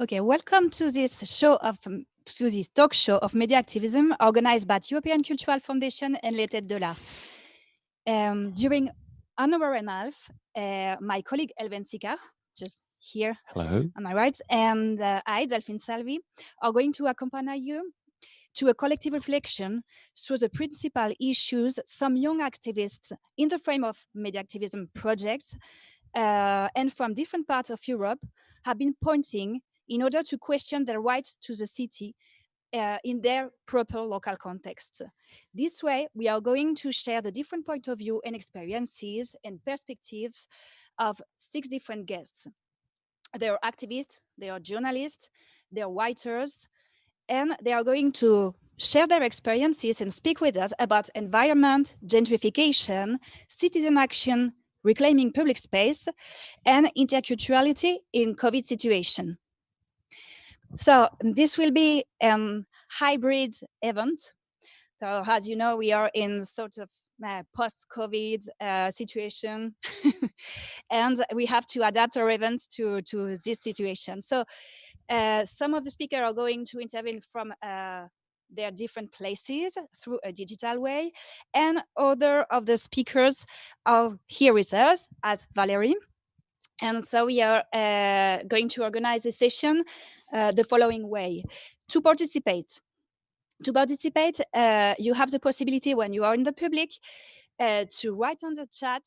Okay, welcome to this talk show of Mediactivism organized by European Cultural Foundation and L'Été de l'Art. During an hour and a half, my colleague Elven Sika, just here Hello. on my right, and I, Delphine Salvi, are going to accompany you to a collective reflection through the principal issues some young activists in the frame of Mediactivism projects and from different parts of Europe have been pointing in order to question their right to the city in their proper local context. This way, we are going to share the different point of view and experiences and perspectives of 6 different guests. They are activists, they are journalists, they are writers, and they are going to share their experiences and speak with us about environment, gentrification, citizen action, reclaiming public space, and interculturality in COVID situation. So this will be a hybrid event. So as you know, we are in sort of post-COVID situation, and we have to adapt our events to this situation. So some of the speakers are going to intervene from their different places through a digital way, and other of the speakers are here with us as Valerie. And so we are going to organize a session the following way. To participate, you have the possibility when you are in the public to write on the chat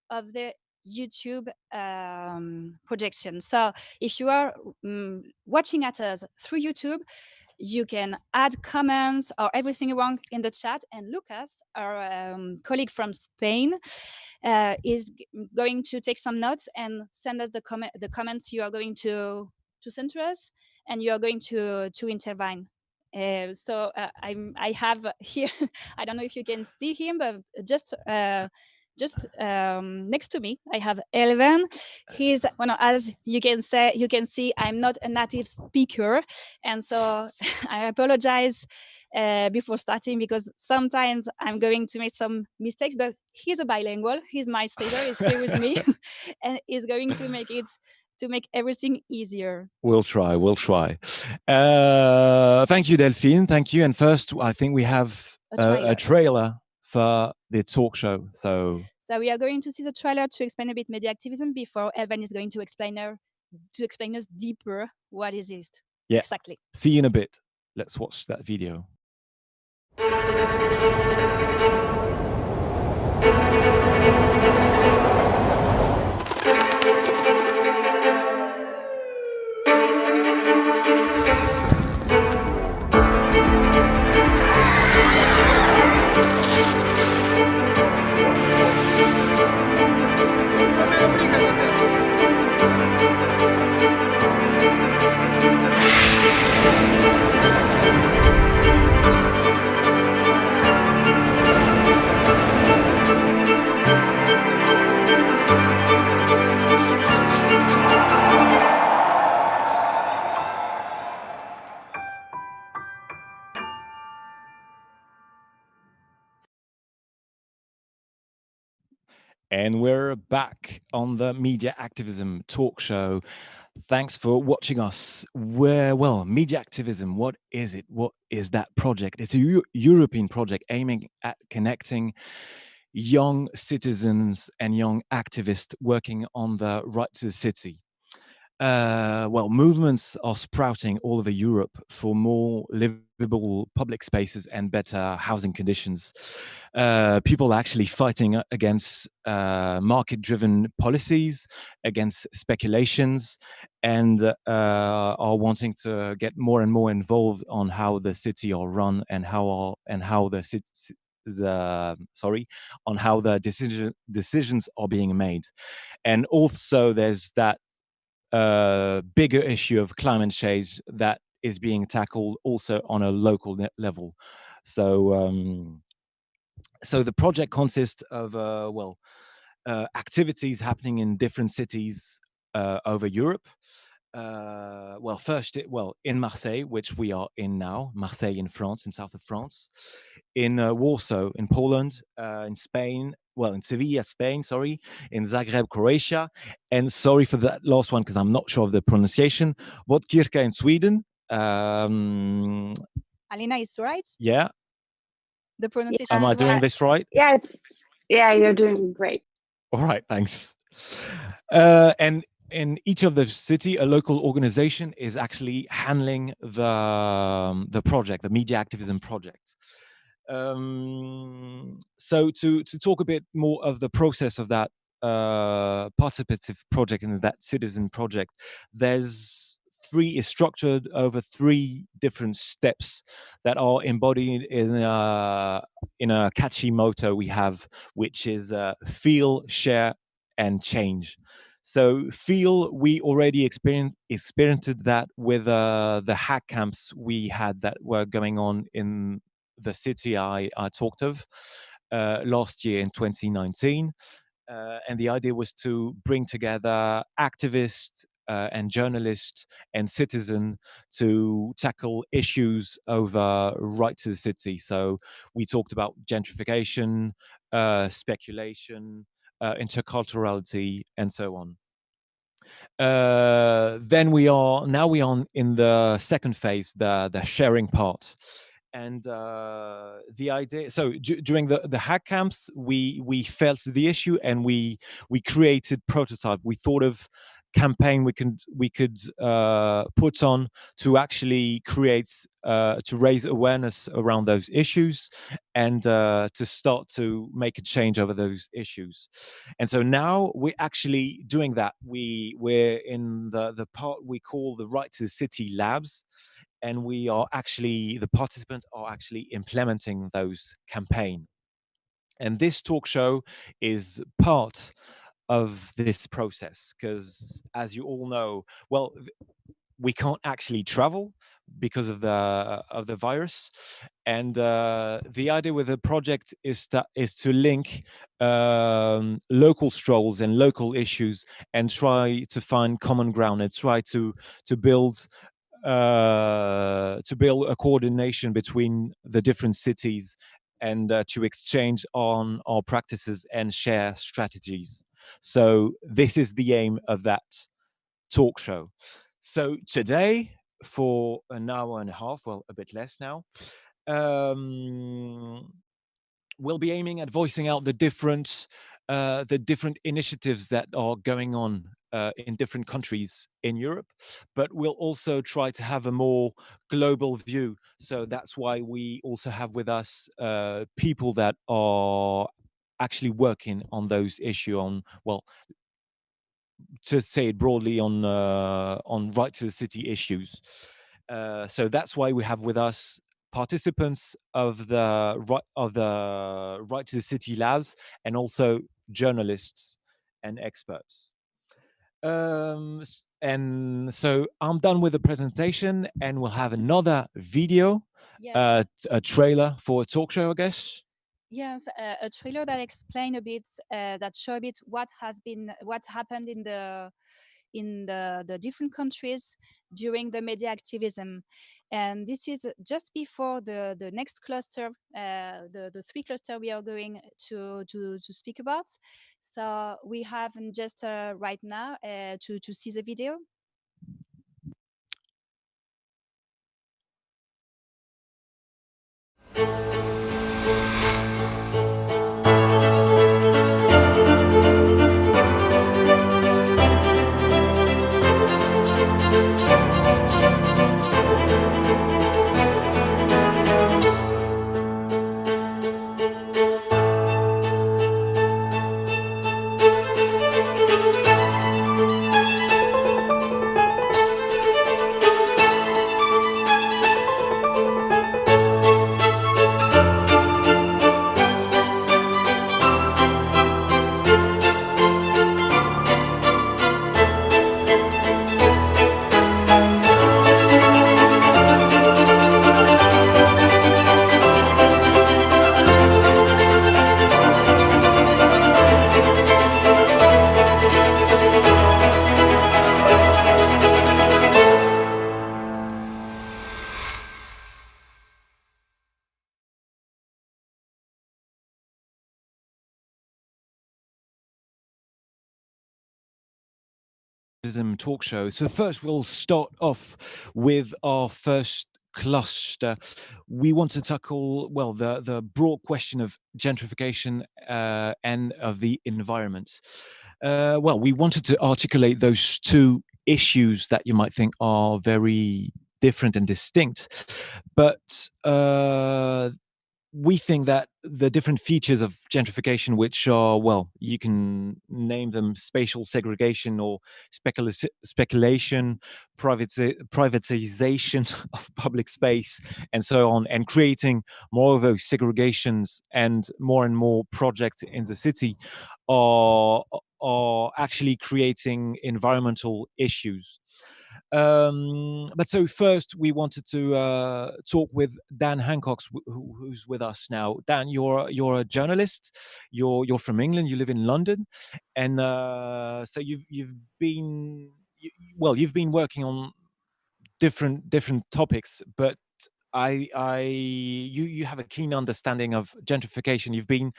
of the YouTube projection. So if you are watching at us through YouTube, you can add comments or everything around in the chat, and Lucas, our colleague from Spain, is going to take some notes and send us the comments you are going to send to us, and you are going to intervene. So I have here, I don't know if you can see him, but just next to me, I have Elven. He's, well, as you can see, I'm not a native speaker, and so I apologize before starting because sometimes I'm going to make some mistakes. But he's a bilingual. He's my speaker. He's here with me, and he's going to make everything easier. We'll try. Thank you, Delphine. Thank you. And first, I think we have a trailer for the talk show. So we are going to see the trailer to explain a bit Mediactivism before Elven is going to explain us deeper what is it. Yeah. Exactly. See you in a bit. Let's watch that video. And we're back on the Mediactivism talk show. Thanks for watching us. Mediactivism, what is it? What is that project? It's a European project aiming at connecting young citizens and young activists working on the right to the city. Movements are sprouting all over Europe for more livable public spaces and better housing conditions. People are actually fighting against market-driven policies, against speculations, and are wanting to get more and more involved on how the city are run and how the decisions are being made. And also there's that bigger issue of climate change that is being tackled also on a local level. So the project consists of activities happening in different cities over Europe. in Marseille, which we are in now, Marseille in France, in south of France, in Warsaw in Poland, in Spain, in Sevilla, Spain, sorry, in Zagreb, Croatia, and sorry for that last one because I'm not sure of the pronunciation, Botkyrka in Sweden. Alina is right. Yeah. The pronunciation Am I is doing right. this right? Yeah, you're doing great. All right, thanks. And in each of the city, a local organization is actually handling the project, the media activism project. So to talk a bit more of the process of that participative project and that citizen project, is structured over 3 different steps that are embodied in a catchy motto we have, which is feel, share, and change. So feel, we already experienced that with the hack camps we had that were going on in the city I talked of last year in 2019. And the idea was to bring together activists and journalists and citizens to tackle issues over right to the city. So we talked about gentrification, speculation, interculturality, and so on. Then we are in the second phase, the sharing part. And the idea, so during the hack camps, we felt the issue and we created prototype. We thought of campaign we could put on to actually create to raise awareness around those issues and to start to make a change over those issues. And so now we're actually doing that. We're in the part we call the Right to the City labs, and the participants are actually implementing those campaign. And this talk show is part of this process because, as you all know, we can't actually travel because of the virus, and the idea with the project is to link local strolls and local issues and try to find common ground and try to build a coordination between the different cities and to exchange on our practices and share strategies. So this is the aim of that talk show. So today, for an hour and a half, a bit less now, we'll be aiming at voicing out the different initiatives that are going on in different countries in Europe, but we'll also try to have a more global view. So that's why we also have with us people that are actually working on those issues, to say it broadly, on right to the city issues. So that's why we have with us participants of the right to the city labs and also journalists and experts. And so I'm done with the presentation, and we'll have another video, Yes. a trailer for a talk show, I guess. Yes, a trailer that explain a bit, that show a bit what happened in the different countries during the media activism. And this is just before the next cluster, the 3 cluster we are going to speak about. So we have just right now to see the video. Mediactivism talk show. So first we'll start off with our first cluster. We want to tackle, well, the broad question of gentrification and of the environment. Well, we wanted to articulate those two issues that you might think are very different and distinct, but we think that the different features of gentrification, which are, well, you can name them spatial segregation or speculation, privatization of public space, and so on, and creating more of those segregations and more projects in the city are actually creating environmental issues. But so first, we wanted to talk with Dan Hancock, who's with us now. Dan, you're a journalist. You're from England. You live in London, and so you've been you've been working on different topics, but you have a keen understanding of gentrification. You've been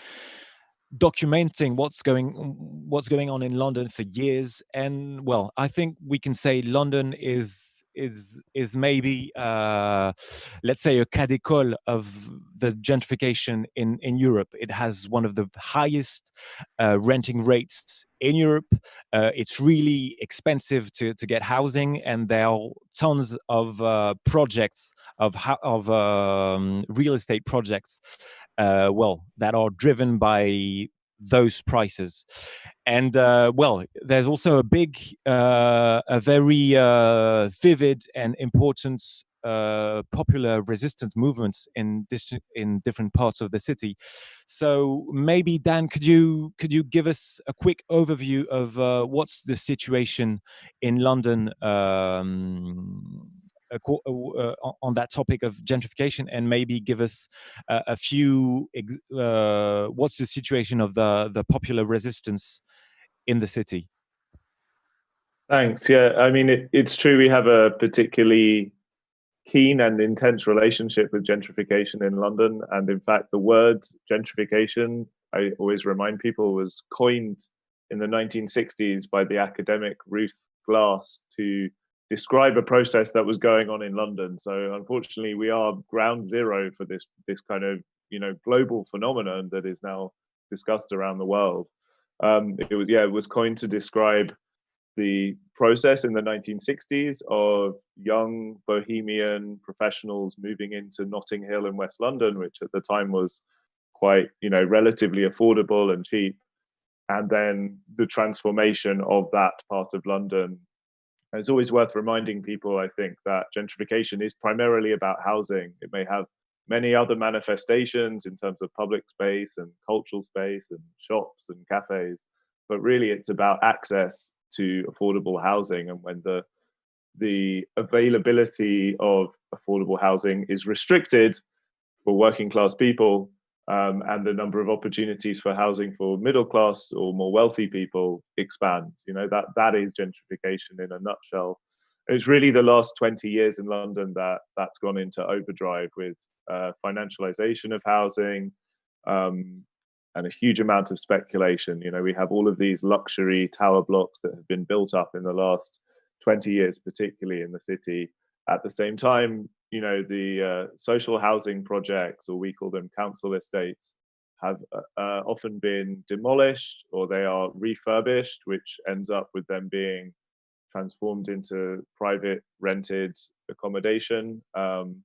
documenting what's going on in London for years, and well, I think we can say London is maybe let's say a cas d'école of the gentrification in Europe. It has one of the highest renting rates in Europe. It's really expensive to get housing, and there are tons of projects of real estate projects that are driven by those prices. And well, there's also a very vivid and important popular resistance movements in different parts of the city. So maybe Dan, could you give us a quick overview of what's the situation in London on that topic of gentrification, and maybe give us a few what's the situation of the popular resistance in the city? Thanks. Yeah, I mean, it's true we have a particularly keen and intense relationship with gentrification in London. And in fact, the word gentrification, I always remind people, was coined in the 1960s by the academic Ruth Glass to describe a process that was going on in London. So unfortunately, we are ground zero for this kind of global phenomenon that is now discussed around the world. It was coined to describe the process in the 1960s of young bohemian professionals moving into Notting Hill in West London, which at the time was quite, relatively affordable and cheap. And then the transformation of that part of London. And it's always worth reminding people, I think, that gentrification is primarily about housing. It may have many other manifestations in terms of public space and cultural space and shops and cafes, but really it's about access to affordable housing. And when the availability of affordable housing is restricted for working class people, and the number of opportunities for housing for middle class or more wealthy people expands. That is gentrification in a nutshell. It's really the last 20 years in London that's gone into overdrive with financialization of housing, and a huge amount of speculation. We have all of these luxury tower blocks that have been built up in the last 20 years, particularly in the city. At the same time, the social housing projects, or we call them council estates, have often been demolished or they are refurbished, which ends up with them being transformed into private rented accommodation. And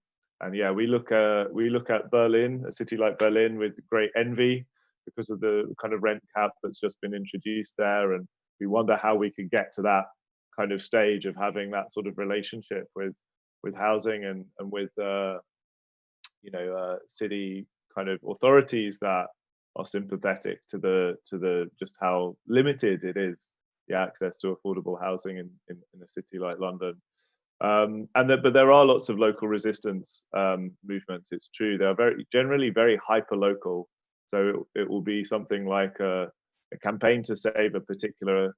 yeah, we look at Berlin, a city like Berlin, with great envy because of the kind of rent cap that's just been introduced there, and we wonder how we could get to that kind of stage of having that sort of relationship with housing and with city kind of authorities that are sympathetic to the just how limited it is, the access to affordable housing in a city like London. But there are lots of local resistance movements. It's true, they're generally very hyper local. So it will be something like a campaign to save a particular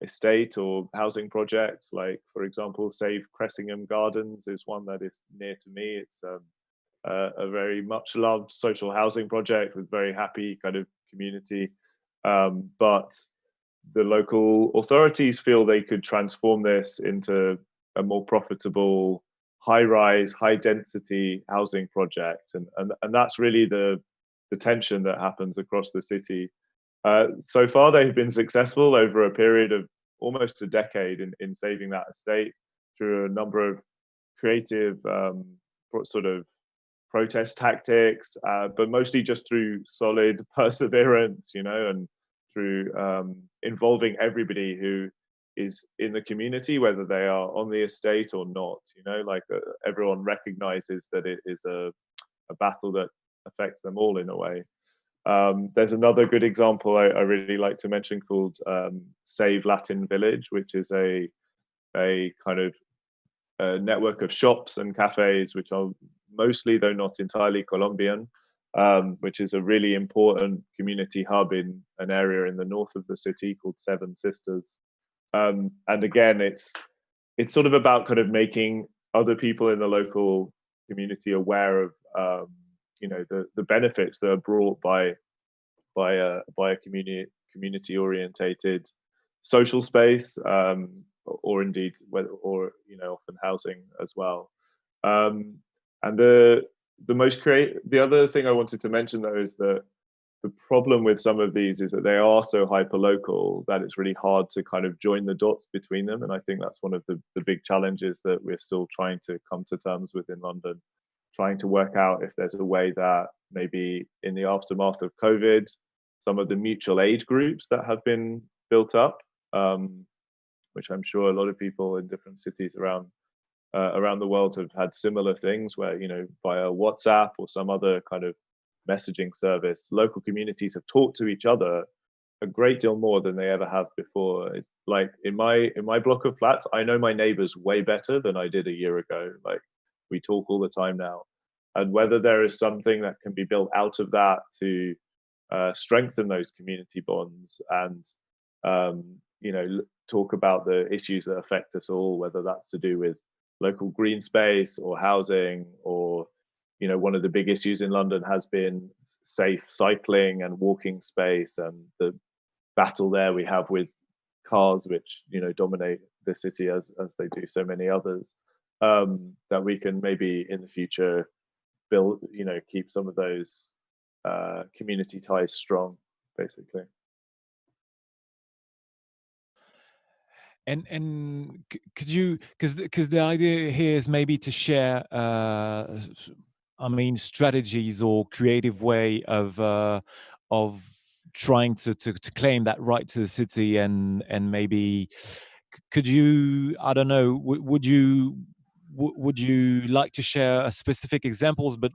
estate or housing project. Like, for example, Save Cressingham Gardens is one that is near to me. It's a very much loved social housing project with very happy kind of community. But the local authorities feel they could transform this into a more profitable, high-rise, high-density housing project, and that's really the tension that happens across the city. So far, they've been successful over a period of almost a decade in saving that estate through a number of creative sort of protest tactics, but mostly just through solid perseverance, and through involving everybody who is in the community, whether they are on the estate or not. Like everyone recognizes that it is a battle that affects them all in a way. There's another good example I really like to mention called Save Latin Village, which is a kind of a network of shops and cafes, which are mostly, though not entirely, Colombian, which is a really important community hub in an area in the north of the city called Seven Sisters. And again, it's sort of about kind of making other people in the local community aware of the benefits that are brought by a community orientated social space, or indeed often housing as well. And the other thing I wanted to mention though is that the problem with some of these is that they are so hyper local that it's really hard to kind of join the dots between them. And I think that's one of the big challenges that we're still trying to come to terms with in London, trying to work out if there's a way that maybe in the aftermath of COVID, some of the mutual aid groups that have been built up, which I'm sure a lot of people in different cities around the world have had similar things where, via WhatsApp or some other kind of messaging service, local communities have talked to each other a great deal more than they ever have before. It's like in my block of flats, I know my neighbors way better than I did a year ago. Like we talk all the time now. And whether there is something that can be built out of that to strengthen those community bonds and talk about the issues that affect us all, whether that's to do with local green space or housing, or one of the big issues in London has been safe cycling and walking space, and the battle there we have with cars, which dominate the city as they do so many others, that we can maybe in the future build, keep some of those community ties strong, basically. And could you, because the idea here is maybe to share strategies or creative way of trying to claim that right to the city, and maybe could you, I don't know, would you like to share specific examples, but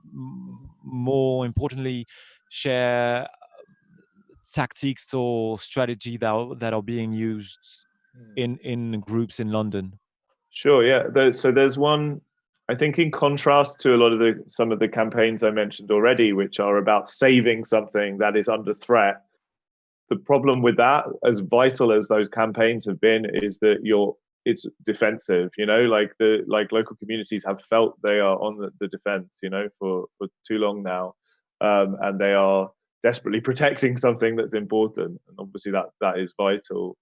more importantly share tactics or strategy that are being used in groups in London? Sure, yeah. So there's one, I think, in contrast to a lot of some of the campaigns I mentioned already, which are about saving something that is under threat. The problem with that, as vital as those campaigns have been, is that it's defensive. Like local communities have felt they are on the defense, for too long now, and they are desperately protecting something that's important, and obviously that is vital.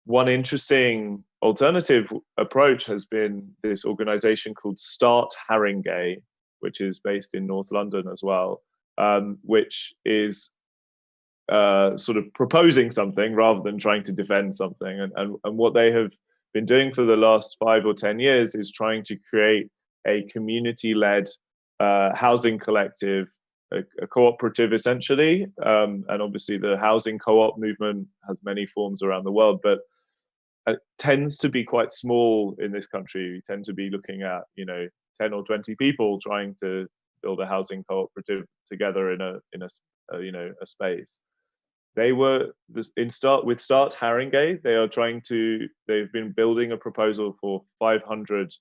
One interesting alternative approach has been this organization called Start Haringey, which is based in North London as well, which is sort of proposing something rather than trying to defend something. And what they have been doing for the last 5 or 10 years is trying to create a community-led housing collective, a cooperative essentially. And obviously the housing co-op movement has many forms around the world, but it tends to be quite small in this country. We tend to be looking at 10 or 20 people trying to build a housing cooperative together in a space. They were with Start Haringey. They've been building a proposal for 500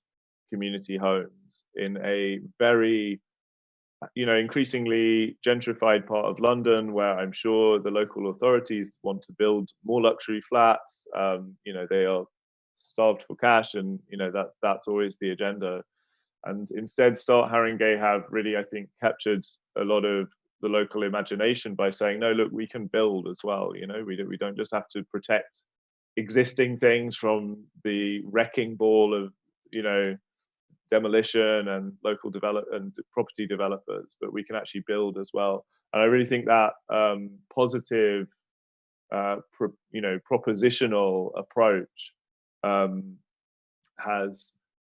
community homes in a very increasingly gentrified part of London, where I'm sure the local authorities want to build more luxury flats. They are starved for cash, and that's always the agenda. And instead, Start Haringey have really, I think, captured a lot of the local imagination by saying, no, look, we can build as well. You know, we don't just have to protect existing things from the wrecking ball of, you know, demolition and local and property developers, but we can actually build as well. And I really think that positive, you know, propositional approach has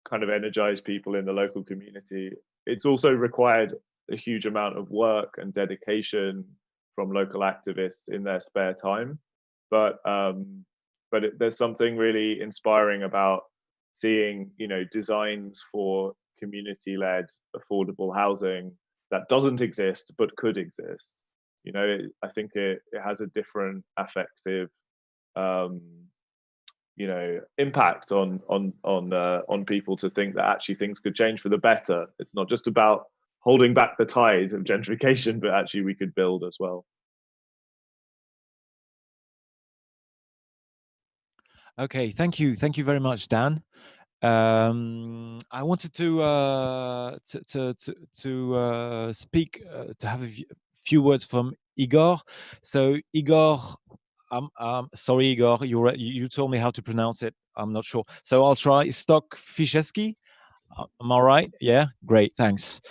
kind of energized people in the local community. It's also required a huge amount of work and dedication from local activists in their spare time, but there's something really inspiring about seeing, you know, designs for community-led affordable housing that doesn't exist but could exist. You know, I think it has a different affective you know, impact on people to think that actually things could change for the better. It's not just about holding back the tide of gentrification, but actually we could build as well. Okay, thank you very much, Dan. I wanted to speak, to have a few words from Igor. So Igor, sorry, Igor, you told me how to pronounce it. I'm not sure, so I'll try. Stock-Fiszewski. Am I right? Yeah, great, thanks.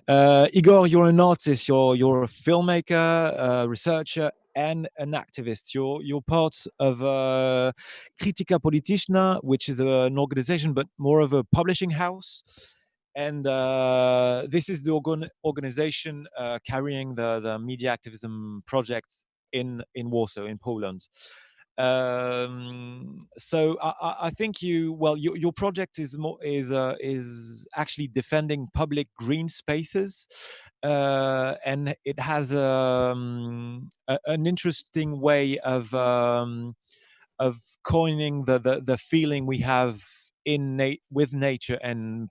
Igor, you're an artist. You're a filmmaker, researcher, and an activist. You're part of Critica Polityczna, which is an organization, but more of a publishing house. And this is the organization carrying the Mediactivism project in Warsaw, in Poland. So I think your project is actually defending public green spaces, and it has an interesting way of coining the feeling we have with nature and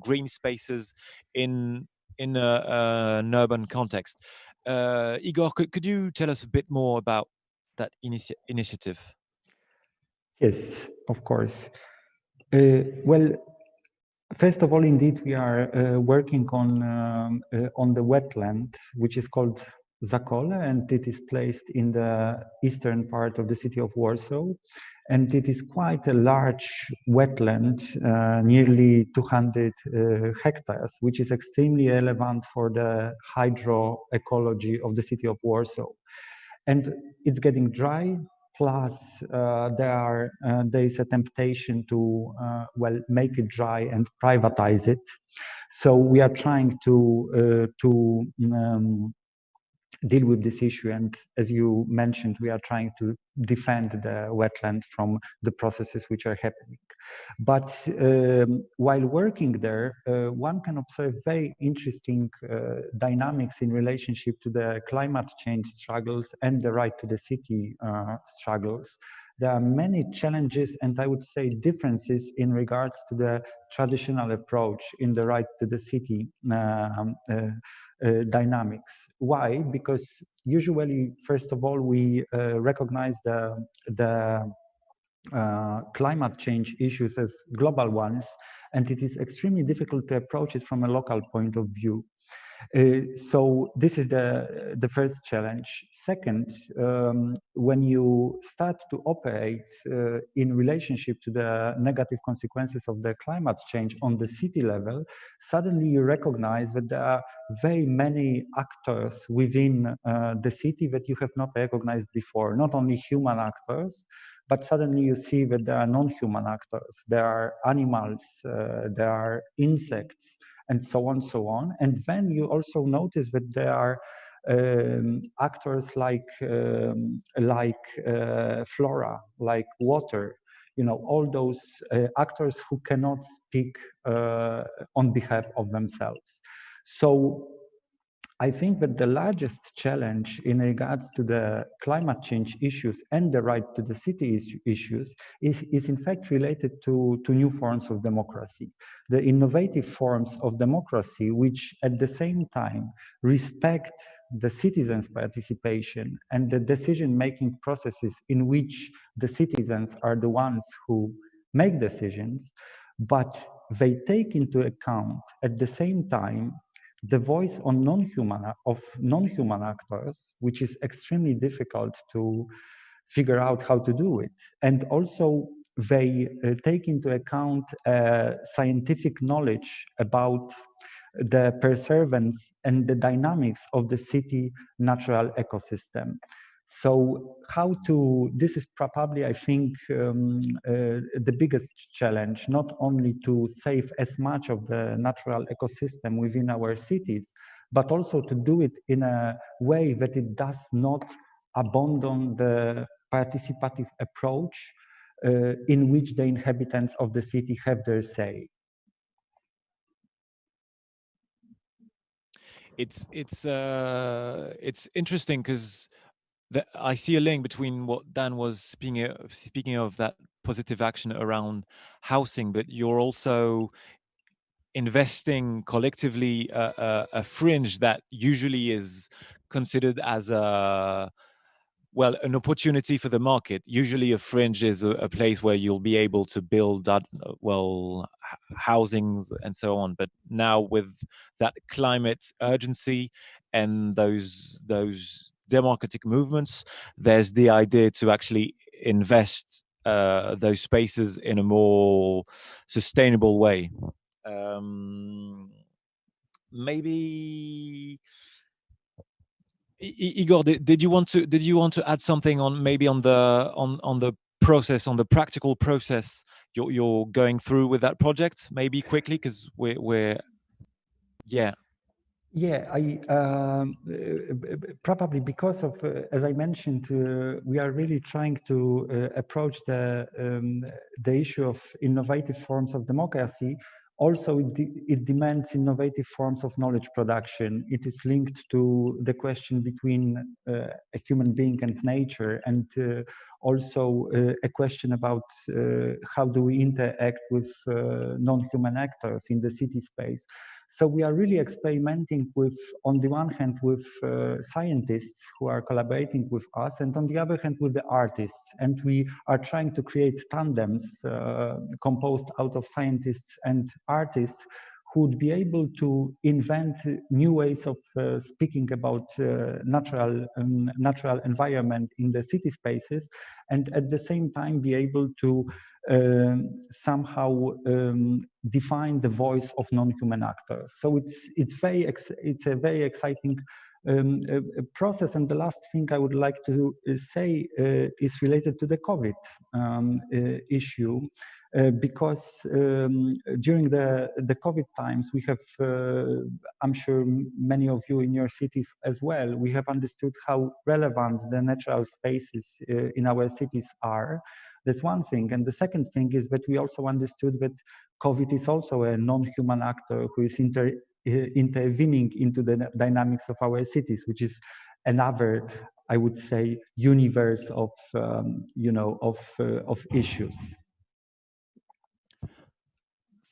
green spaces in an urban context. Igor, could you tell us a bit more about that initiative? Yes, of course. Well, first of all, indeed, we are working on the wetland, which is called Zakole, and it is placed in the eastern part of the city of Warsaw. And it is quite a large wetland, nearly 200 hectares, which is extremely relevant for the hydroecology of the city of Warsaw. And it's getting dry, plus there is a temptation to make it dry and privatize it. So we are trying to deal with this issue, and as you mentioned, we are trying to defend the wetland from the processes which are happening. But while working there, one can observe very interesting dynamics in relationship to the climate change struggles and the right to the city struggles. There are many challenges and I would say differences in regards to the traditional approach in the right to the city dynamics. Why? Because usually, first of all, we recognize the climate change issues as global ones, and it is extremely difficult to approach it from a local point of view. So this is the first challenge. Second, when you start to operate in relationship to the negative consequences of the climate change on the city level, suddenly you recognize that there are very many actors within the city that you have not recognized before, not only human actors, but suddenly you see that there are non-human actors, there are animals, there are insects, and so on, so on. And then you also notice that there are actors like flora, like water, you know, all those actors who cannot speak on behalf of themselves. So I think that the largest challenge in regards to the climate change issues and the right to the city issues is in fact related to new forms of democracy. The innovative forms of democracy, which at the same time respect the citizens' participation and the decision-making processes in which the citizens are the ones who make decisions, but they take into account at the same time the voice on non-human actors, which is extremely difficult to figure out how to do it. And also they take into account scientific knowledge about the preservance and the dynamics of the city natural ecosystem. So this is probably, I think, the biggest challenge, not only to save as much of the natural ecosystem within our cities, but also to do it in a way that it does not abandon the participative approach in which the inhabitants of the city have their say. It's interesting because I see a link between what Dan was speaking of, that positive action around housing, but you're also investing collectively a fringe that usually is considered as an opportunity for the market. Usually a fringe is a place where you'll be able to build that, housings and so on. But now with that climate urgency and those democratic movements, there's the idea to actually invest those spaces in a more sustainable way. Maybe Igor, did you want to add something on the process, on the practical process you're going through with that project? Maybe quickly, because we're yeah. Yeah, probably because of, as I mentioned, we are really trying to approach the issue of innovative forms of democracy. Also, it demands innovative forms of knowledge production. It is linked to the question between a human being and nature, and also a question about how do we interact with non-human actors in the city space. So we are really experimenting with, on the one hand, with scientists who are collaborating with us, and on the other hand, with the artists. And we are trying to create tandems composed out of scientists and artists who would be able to invent new ways of speaking about natural environment in the city spaces, and at the same time be able to somehow define the voice of non-human actors. So it's a very exciting process. And the last thing I would like to say is related to the COVID issue. Because during the COVID times, we have, I'm sure many of you in your cities as well, we have understood how relevant the natural spaces in our cities are. That's one thing. And the second thing is that we also understood that COVID is also a non-human actor who is intervening into the dynamics of our cities, which is another, I would say, universe of, of issues.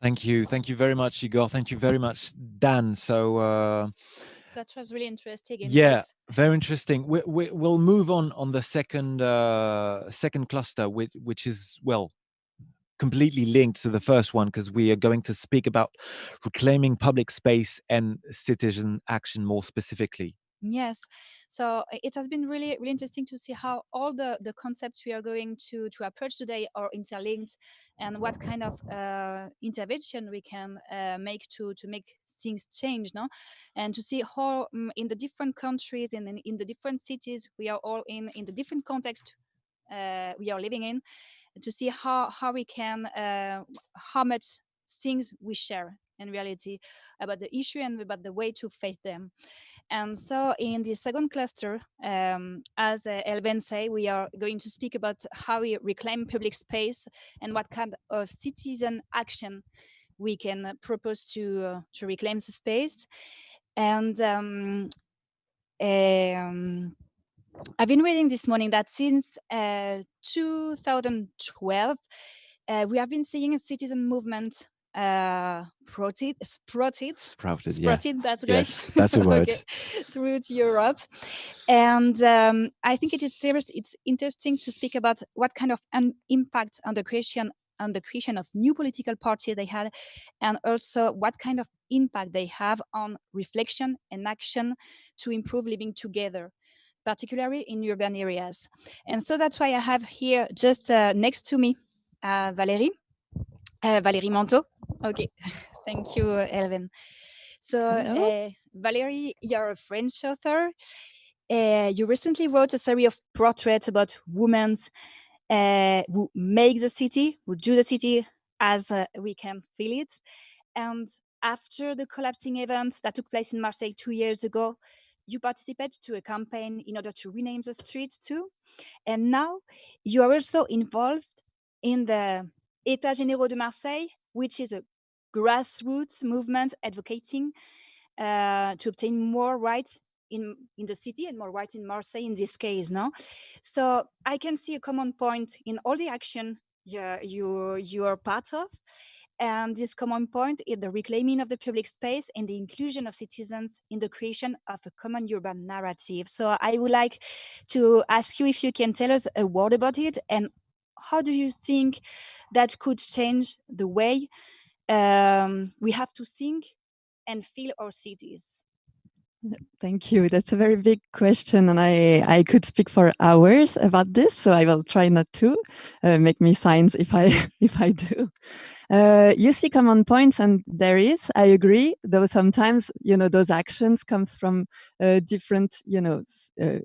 Thank you very much, Igor. Thank you very much, Dan. So that was really interesting. Yeah, very interesting. We'll move on the second cluster, which is, well, completely linked to the first one, because we are going to speak about reclaiming public space and citizen action more specifically. Yes, so it has been really interesting to see how all the concepts we are going to approach today are interlinked, and what kind of intervention we can make to make things change, no? And to see how in the different countries and in the different cities we are all in the different context we are living in, to see how we can how much things we share in reality about the issue and about the way to face them. And so in the second cluster, as Elben said, we are going to speak about how we reclaim public space and what kind of citizen action we can propose to reclaim the space. And I've been reading this morning that since 2012, we have been seeing a citizen movement sprouted. Yeah. That's great. Yes, that's a word. Okay. Throughout Europe, and I think it's interesting to speak about what kind of an impact on the creation on the creation of new political parties they had, and also what kind of impact they have on reflection and action to improve living together, particularly in urban areas. And so that's why I have here just next to me, Valérie Manteau. Okay, thank you, Elvin. So, Valérie, you're a French author. You recently wrote a series of portraits about women who make the city, who do the city as we can feel it. And after the collapsing event that took place in Marseille 2 years ago, you participated to a campaign in order to rename the streets too. And now you are also involved in the États généraux de Marseille, which is a grassroots movement advocating to obtain more rights in the city and more rights in Marseille in this case. No, so I can see a common point in all the action you are part of. And this common point is the reclaiming of the public space and the inclusion of citizens in the creation of a common urban narrative. So I would like to ask you if you can tell us a word about it, and how do you think that could change the way we have to think and feel our cities? Thank you. That's a very big question, and I could speak for hours about this, so I will try not to. Make me signs if I if I do. You see common points, and there is. I agree, though sometimes those actions comes from different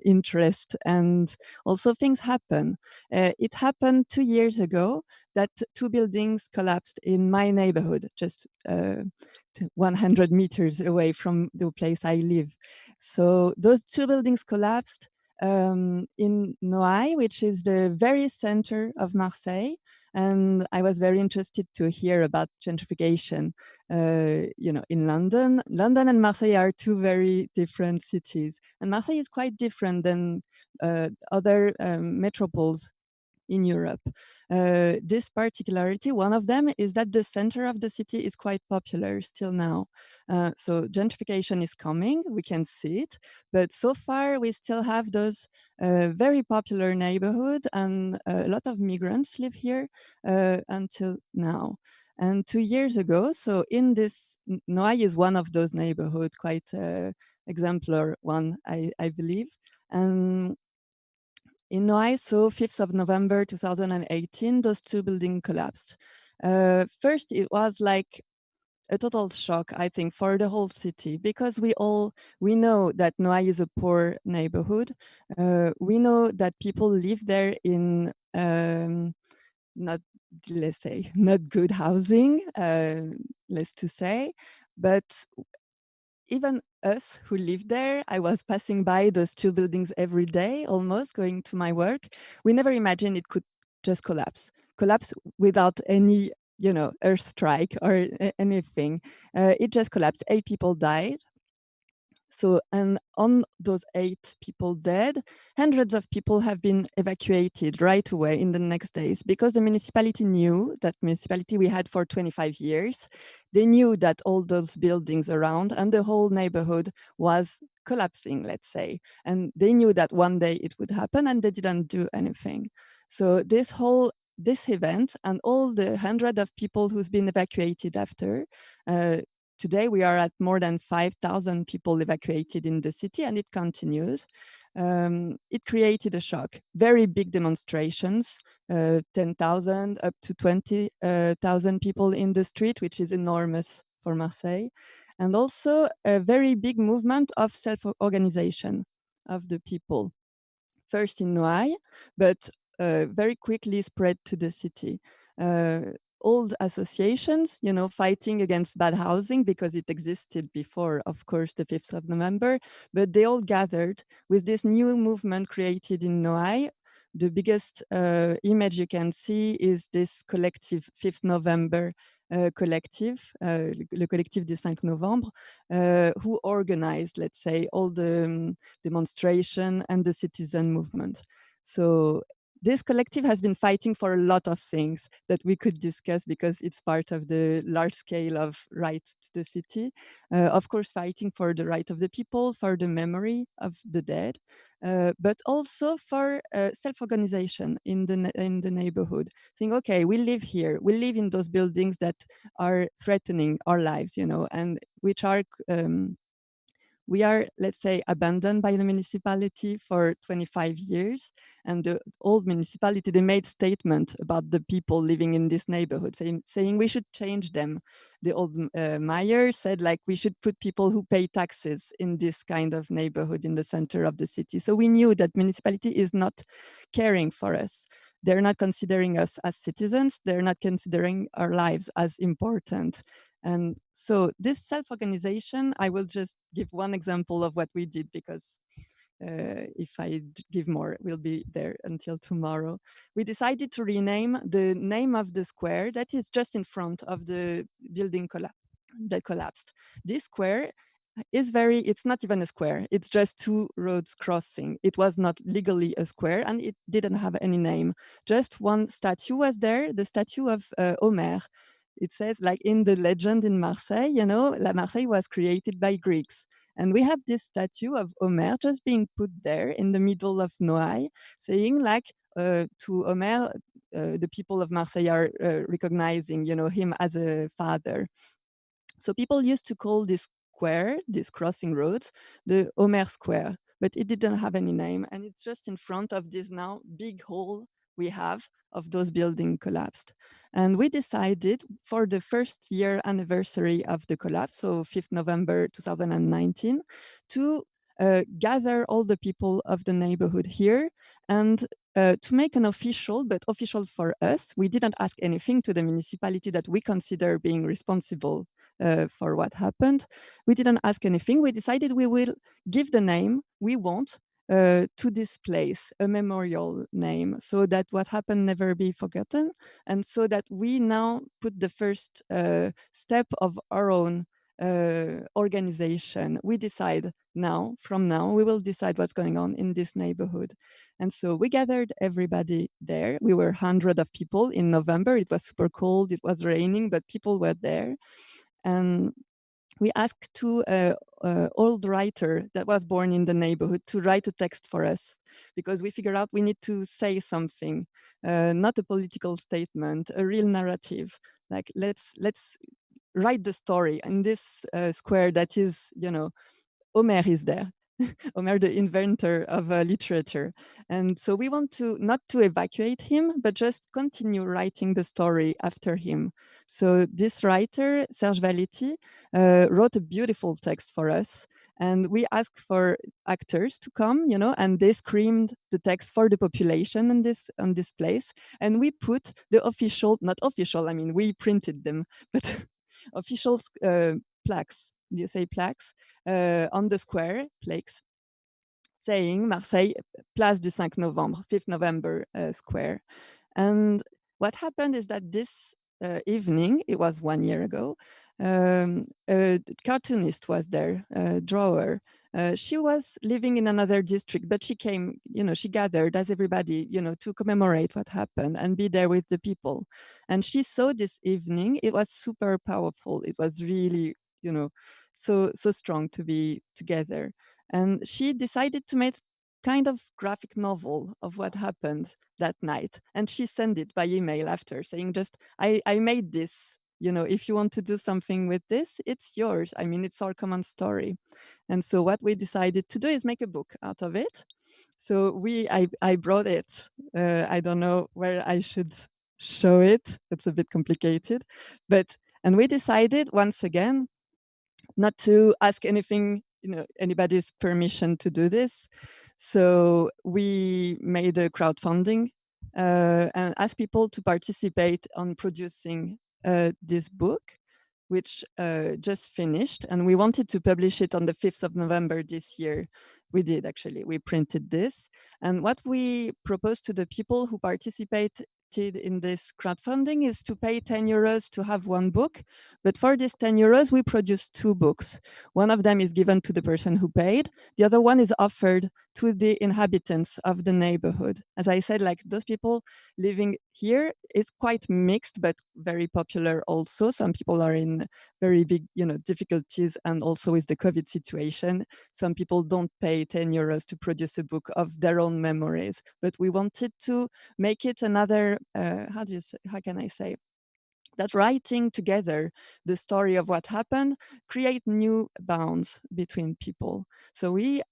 interest, and also things happen. It happened 2 years ago that 2 buildings collapsed in my neighborhood, just 100 meters away from the place I live. So those 2 buildings collapsed in Noailles, which is the very center of Marseille. And I was very interested to hear about gentrification, in London. London and Marseille are 2 very different cities. And Marseille is quite different than other metropoles in Europe. This particularity, one of them, is that the center of the city is quite popular still now. So gentrification is coming, we can see it, but so far we still have those very popular neighborhood, and a lot of migrants live here until now. And 2 years ago, so in this, Noailles is one of those neighborhood, quite exemplar one, I believe. And in Noailles, so 5th of November 2018, those 2 buildings collapsed. First, it was like a total shock, I think, for the whole city, because we know that Noailles is a poor neighborhood. We know that people live there in not, let's say, not good housing, less to say, but even us who live there, I was passing by those 2 buildings every day, almost going to my work. We never imagined it could just collapse without any, earth strike or anything. It just collapsed. 8 people died. So, and on those 8 people dead, hundreds of people have been evacuated right away in the next days, because the municipality knew, that municipality we had for 25 years, they knew that all those buildings around and the whole neighborhood was collapsing, let's say. And they knew that one day it would happen, and they didn't do anything. So this event and all the hundred of people who's been evacuated after, today we are at more than 5,000 people evacuated in the city, and it continues. It created a shock. Very big demonstrations, 10,000 up to 20,000 people in the street, which is enormous for Marseille. And also a very big movement of self-organization of the people. First in Noailles, but very quickly spread to the city. Old associations, fighting against bad housing, because it existed before, of course, the 5th of November, but they all gathered with this new movement created in Noailles. The biggest image you can see is this collective 5th November collective, le collectif du 5 Novembre, who organized, let's say, all the demonstration and the citizen movement. So this collective has been fighting for a lot of things that we could discuss because it's part of the large scale of right to the city. Of course, fighting for the right of the people, for the memory of the dead, but also for self-organization in the neighborhood. Saying, okay, we live here, we live in those buildings that are threatening our lives, you know, and which are we are, let's say, abandoned by the municipality for 25 years. And the old municipality, they made statement about the people living in this neighborhood, saying we should change them. The old mayor said, like, we should put people who pay taxes in this kind of neighborhood in the center of the city. So we knew that municipality is not caring for us. They're not considering us as citizens. They're not considering our lives as important. And so this self-organization, I will just give one example of what we did, because if I give more, we'll be there until tomorrow. We decided to rename the name of the square that is just in front of the building that collapsed. This square is it's not even a square. It's just two roads crossing. It was not legally a square and it didn't have any name. Just one statue was there, the statue of Homer. It says, like in the legend in Marseille, you know, La Marseille was created by Greeks. And we have this statue of Homer just being put there in the middle of Noailles, saying, like, to Homer, the people of Marseille are recognizing, you know, him as a father. So people used to call this square, these crossing roads, the Homer Square, but it didn't have any name. And it's just in front of this now big hall we have of those buildings collapsed. And we decided for the first year anniversary of the collapse, so 5th November 2019, to gather all the people of the neighborhood here and to make an official, but official for us. We didn't ask anything to the municipality that we consider being responsible for what happened. We didn't ask anything. We decided we will give the name we want to this place, a memorial name, so that what happened never be forgotten, and so that we now put the first step of our own organization. We decide now, from now, we will decide what's going on in this neighborhood. And so we gathered everybody there. We were hundreds of people in November. It was super cold, it was raining, but people were there. And we asked two old writer that was born in the neighborhood to write a text for us, because we figured out we need to say something, not a political statement, a real narrative. Like, let's write the story in this square that is, you know, Homer is there. Homer, the inventor of literature. And so we want to not to evacuate him, but just continue writing the story after him. So this writer, Serge Valetti, wrote a beautiful text for us. And we asked for actors to come, you know, and they screamed the text for the population on this place. And we put the official, not official, I mean, we printed them, but official plaques. Do you say plaques? On the square, plaques, saying Marseille, Place du 5 Novembre, 5th November square. And what happened is that this evening, it was 1 year ago, a cartoonist was there, a drawer. She was living in another district, but she came, you know, she gathered as everybody, you know, to commemorate what happened and be there with the people. And she saw this evening, it was super powerful. It was really, you know, so strong to be together. And she decided to make kind of graphic novel of what happened that night. And she sent it by email after, saying, just, I made this, you know, if you want to do something with this, it's yours. I mean, it's our common story. And so what we decided to do is make a book out of it. So I brought it. I don't know where I should show it. It's a bit complicated, and we decided once again not to ask anything, you know, anybody's permission to do this. So we made a crowdfunding and asked people to participate on producing this book, which just finished. And we wanted to publish it on the 5th of November this year. We did, actually. We printed this. And what we proposed to the people who participate accepted in this crowdfunding is to pay 10 euros to have one book. But for this 10 euros, we produce 2 books. One of them is given to the person who paid. The other one is offered to the inhabitants of the neighborhood. As I said, like those people living here is quite mixed, but very popular also. Some people are in very big, difficulties, and also with the COVID situation, some people don't pay 10 euros to produce a book of their own memories. But we wanted to make it another, how can I say, that writing together the story of what happened create new bounds between people. So we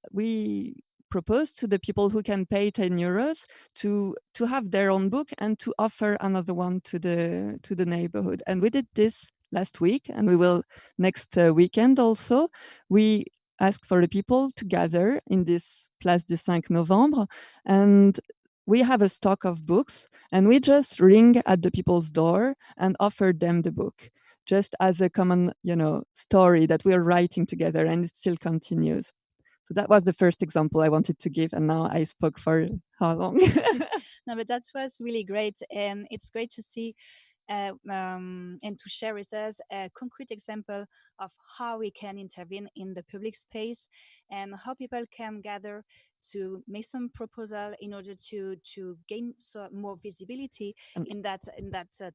propose to the people who can pay 10 euros to have their own book and to offer another one to the neighborhood. And we did this last week, and we will next weekend also. We asked for the people to gather in this Place du 5 Novembre, and we have a stock of books, and we just ring at the people's door and offer them the book, just as a common, story that we're writing together, and it still continues. So that was the first example I wanted to give, and now I spoke for how long? No, but that was really great, and it's great to see and to share with us a concrete example of how we can intervene in the public space and how people can gather to make some proposal in order to gain more visibility in that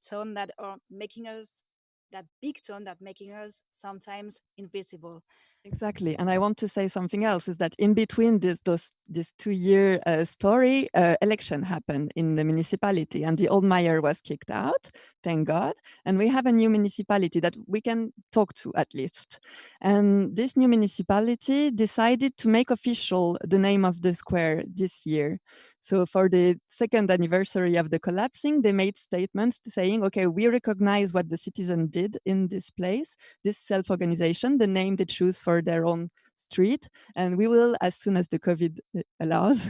tone that are making us, that big tone that making us sometimes invisible. Exactly. And I want to say something else, is that in between this 2-year story, election happened in the municipality, and the old mayor was kicked out, thank God. And we have a new municipality that we can talk to at least. And this new municipality decided to make official the name of the square this year. So for the second anniversary of the collapsing, they made statements saying, okay, we recognize what the citizen did in this place, this self-organization, the name they choose for their own street. And we will, as soon as the COVID allows,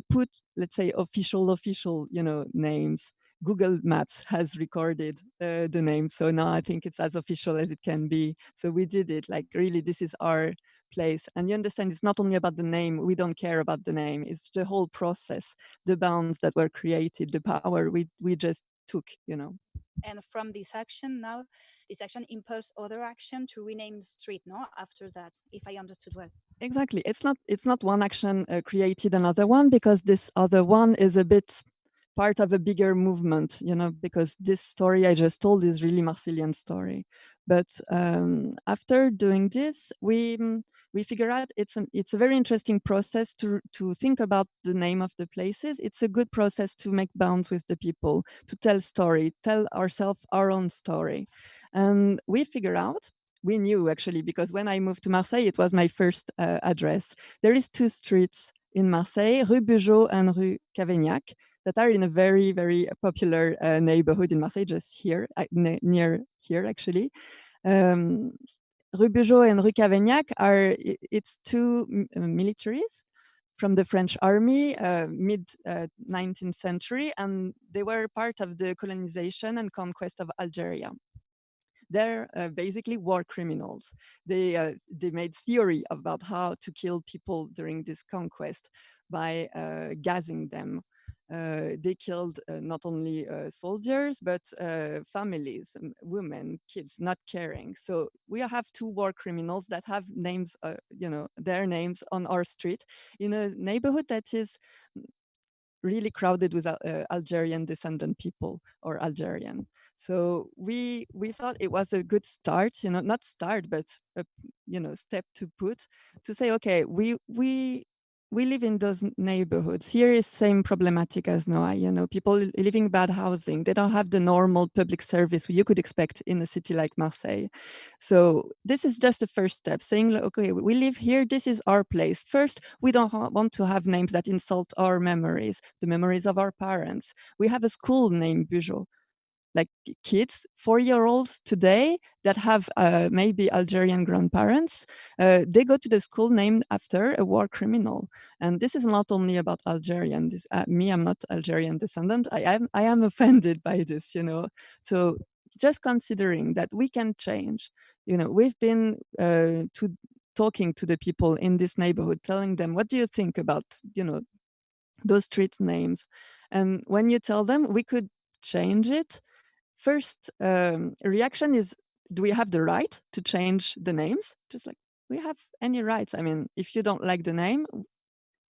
put, let's say, official, names. Google Maps has recorded the name. So now I think it's as official as it can be. So we did it, like really, this is our place. And you understand, it's not only about the name. We don't care about the name. It's the whole process, the bounds that were created, the power we just took, And from this action impulse other action to rename the street, no? After that, if I understood well. Exactly. It's not one action created another one, because this other one is a bit part of a bigger movement, because this story I just told is really Marseillan story. But after doing this, we figure out it's a very interesting process to think about the name of the places. It's a good process to make bonds with the people, to tell ourselves our own story. And we figure out, we knew actually, because when I moved to Marseille, it was my first address. There is 2 streets in Marseille, Rue Bugeaud and Rue Cavaignac, that are in a very, very popular neighborhood in Marseille, just here, near here actually. Rue Bugeaud and Rue Cavaignac it's 2 militaries from the French army, mid 19th century, and they were part of the colonization and conquest of Algeria. They're basically war criminals. They made theory about how to kill people during this conquest by gassing them. They killed not only soldiers, but families, women, kids, not caring. So we have 2 war criminals that have names, their names on our street in a neighborhood that is really crowded with Algerian descendant people, or Algerian. So we thought it was a good start, not start, but a, step to put, to say, okay, we live in those neighborhoods. Here is same problematic as Noa, people living bad housing. They don't have the normal public service you could expect in a city like Marseille. So this is just the first step, saying, okay, we live here. This is our place. First, we don't want to have names that insult our memories, the memories of our parents. We have a school named Bugeaud. Like kids, 4-year-olds today that have maybe Algerian grandparents, they go to the school named after a war criminal. And this is not only about Algerian. I'm not Algerian descendant. I am offended by this, So just considering that we can change, we've been talking to the people in this neighborhood, telling them, what do you think about, those street names? And when you tell them we could change it, first reaction is, do we have the right to change the names? Just like, we have any rights. I mean, if you don't like the name,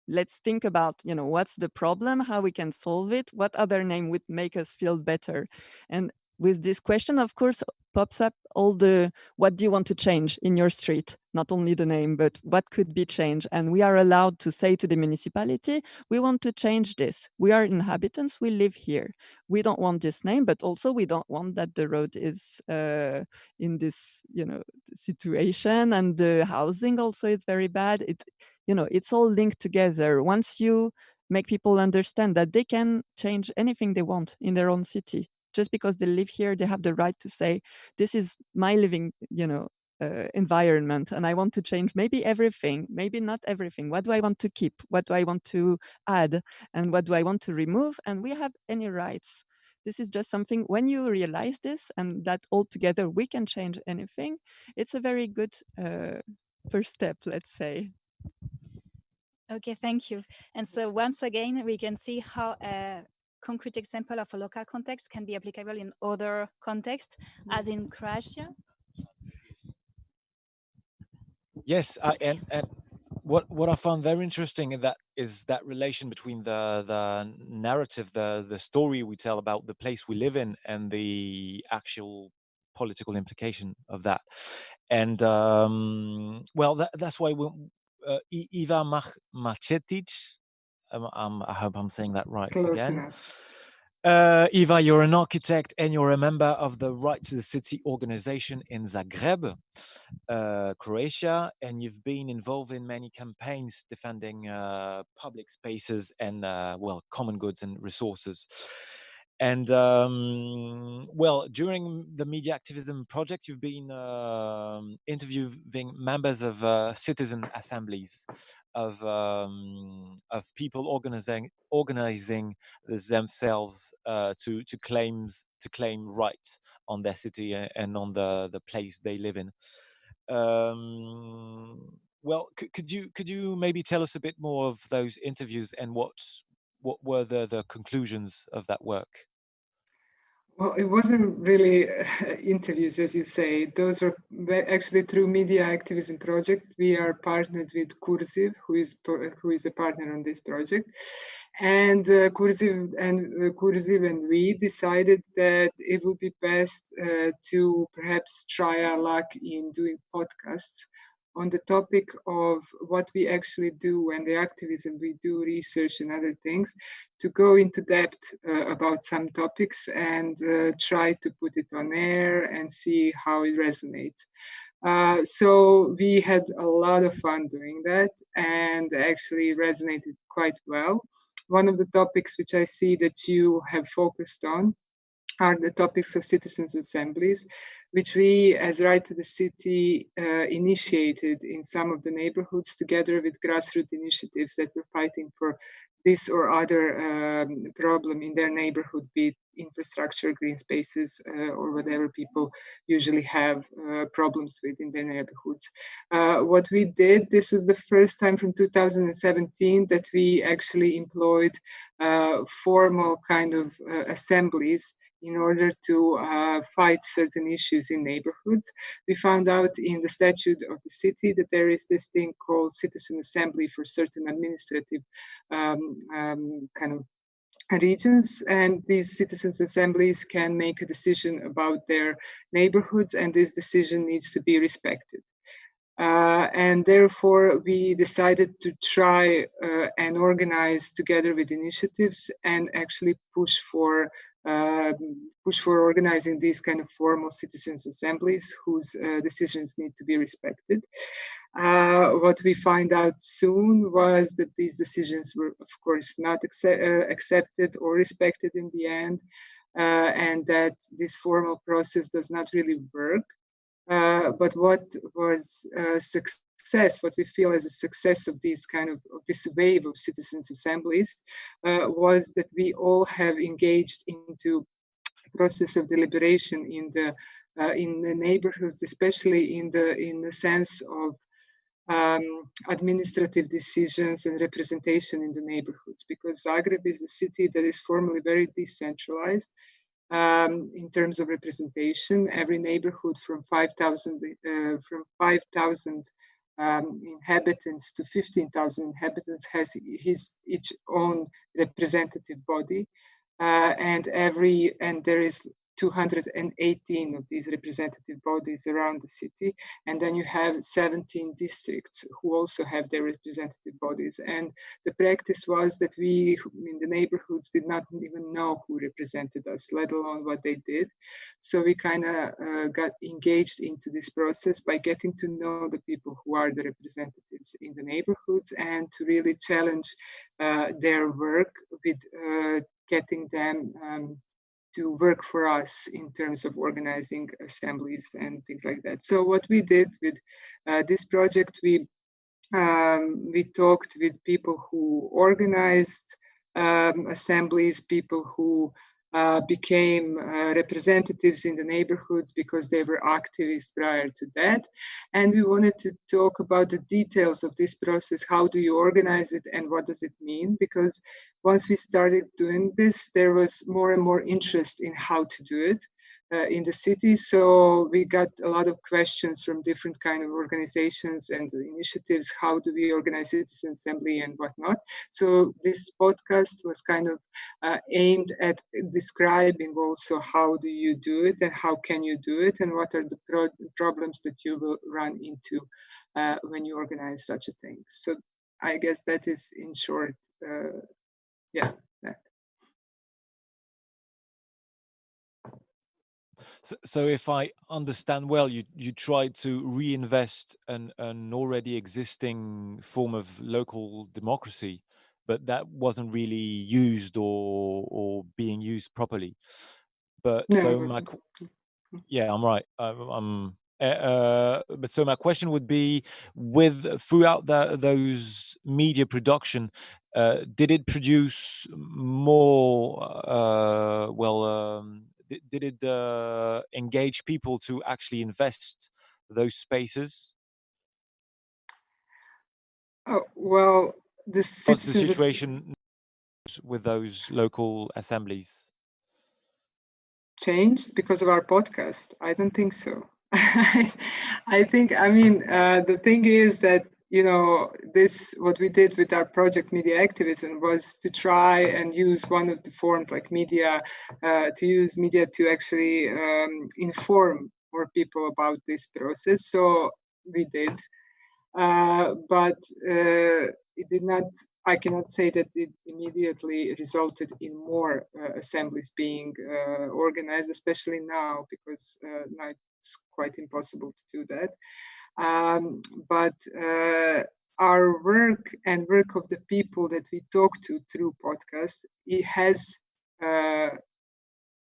let's think about, what's the problem, how we can solve it, what other name would make us feel better. And with this question, of course, pops up all the, what do you want to change in your street? Not only the name, but what could be changed. And we are allowed to say to the municipality, we want to change this. We are inhabitants, we live here. We don't want this name, but also we don't want that the road is in this, situation, and the housing also is very bad. It's all linked together. Once you make people understand that they can change anything they want in their own city, just because they live here, they have the right to say, this is my living, environment, and I want to change maybe everything, maybe not everything. What do I want to keep? What do I want to add? And what do I want to remove? And we have any rights. This is just something, when you realize this, and that all together we can change anything, it's a very good first step, let's say. Okay, thank you. And so once again, we can see how a concrete example of a local context can be applicable in other contexts, as in Croatia. Yes, and what I found very interesting in that is that relation between the narrative, the story we tell about the place we live in, and the actual political implication of that. And well, that's why Iva Macetic, I hope I'm saying that right. Close again. enough. Iva, you're an architect and you're a member of the Right to the City organization in Zagreb, Croatia, and you've been involved in many campaigns defending public spaces and, well, common goods and resources. And well, during the Mediactivism project, you've been interviewing members of citizen assemblies, of people organizing themselves to claim rights on their city and on the place they live in. Well, could you maybe tell us a bit more of those interviews and what were the conclusions of that work? Well, it wasn't really interviews, as you say. Those were actually through Media Activism project. We are partnered with Cursiv, who is a partner on this project. And Cursiv and we decided that it would be best to perhaps try our luck in doing podcasts on the topic of what we actually do and the activism we do, research and other things, to go into depth about some topics and try to put it on air and see how it resonates. So we had a lot of fun doing that, and actually resonated quite well. One of the topics which I see that you have focused on are the topics of citizens' assemblies, which we, as Right to the City, initiated in some of the neighborhoods together with grassroots initiatives that were fighting for this or other problem in their neighborhood, be it infrastructure, green spaces, or whatever people usually have problems with in their neighborhoods. What we did, this was the first time from 2017 that we actually employed formal kind of assemblies in order to fight certain issues in neighborhoods. We found out in the statute of the city that there is this thing called citizen assembly for certain administrative kind of regions, and these citizens assemblies can make a decision about their neighborhoods, and this decision needs to be respected. And therefore, we decided to try and organize together with initiatives and actually push for organizing these kind of formal citizens assemblies whose decisions need to be respected. What we find out soon was that these decisions were, of course, not accepted or respected in the end, and that this formal process does not really work. But what was success, what we feel as a success of these kind of this wave of citizens assemblies, was that we all have engaged into a process of deliberation in the neighborhoods, especially in the sense of administrative decisions and representation in the neighborhoods, because Zagreb is a city that is formally very decentralized in terms of representation. Every neighborhood from 5,000 inhabitants to 15,000 inhabitants has each own representative body, and there is 218 of these representative bodies around the city, and then you have 17 districts who also have their representative bodies. And the practice was that we in the neighborhoods did not even know who represented us, let alone what they did. So we kind of got engaged into this process by getting to know the people who are the representatives in the neighborhoods, and to really challenge their work with getting them to work for us in terms of organizing assemblies and things like that. So what we did with this project, we talked with people who organized assemblies, people who became representatives in the neighborhoods because they were activists prior to that. And we wanted to talk about the details of this process. How do you organize it and what does it mean? Because once we started doing this, there was more and more interest in how to do it in the city. So we got a lot of questions from different kind of organizations and initiatives. How do we organize citizen assembly and whatnot? So this podcast was kind of aimed at describing also how do you do it and how can you do it and what are the problems that you will run into when you organize such a thing. So I guess that is in short, yeah. That. So if I understand well, you tried to reinvest an already existing form of local democracy, but that wasn't really used or being used properly. But No, so yeah, I'm right. But so my question would be, throughout those media production, did it produce more? Did it engage people to actually invest those spaces? Oh, well, What's the situation with those local assemblies? Changed because of our podcast? I don't think so. I think, I mean, the thing is that, you know, what we did with our project Mediactivism was to try and use one of the forms like media, to use media to actually inform more people about this process. So we did, but it did not, I cannot say that it immediately resulted in more assemblies being organized, especially now, because now it's quite impossible to do that. But our work and work of the people that we talk to through podcasts, it has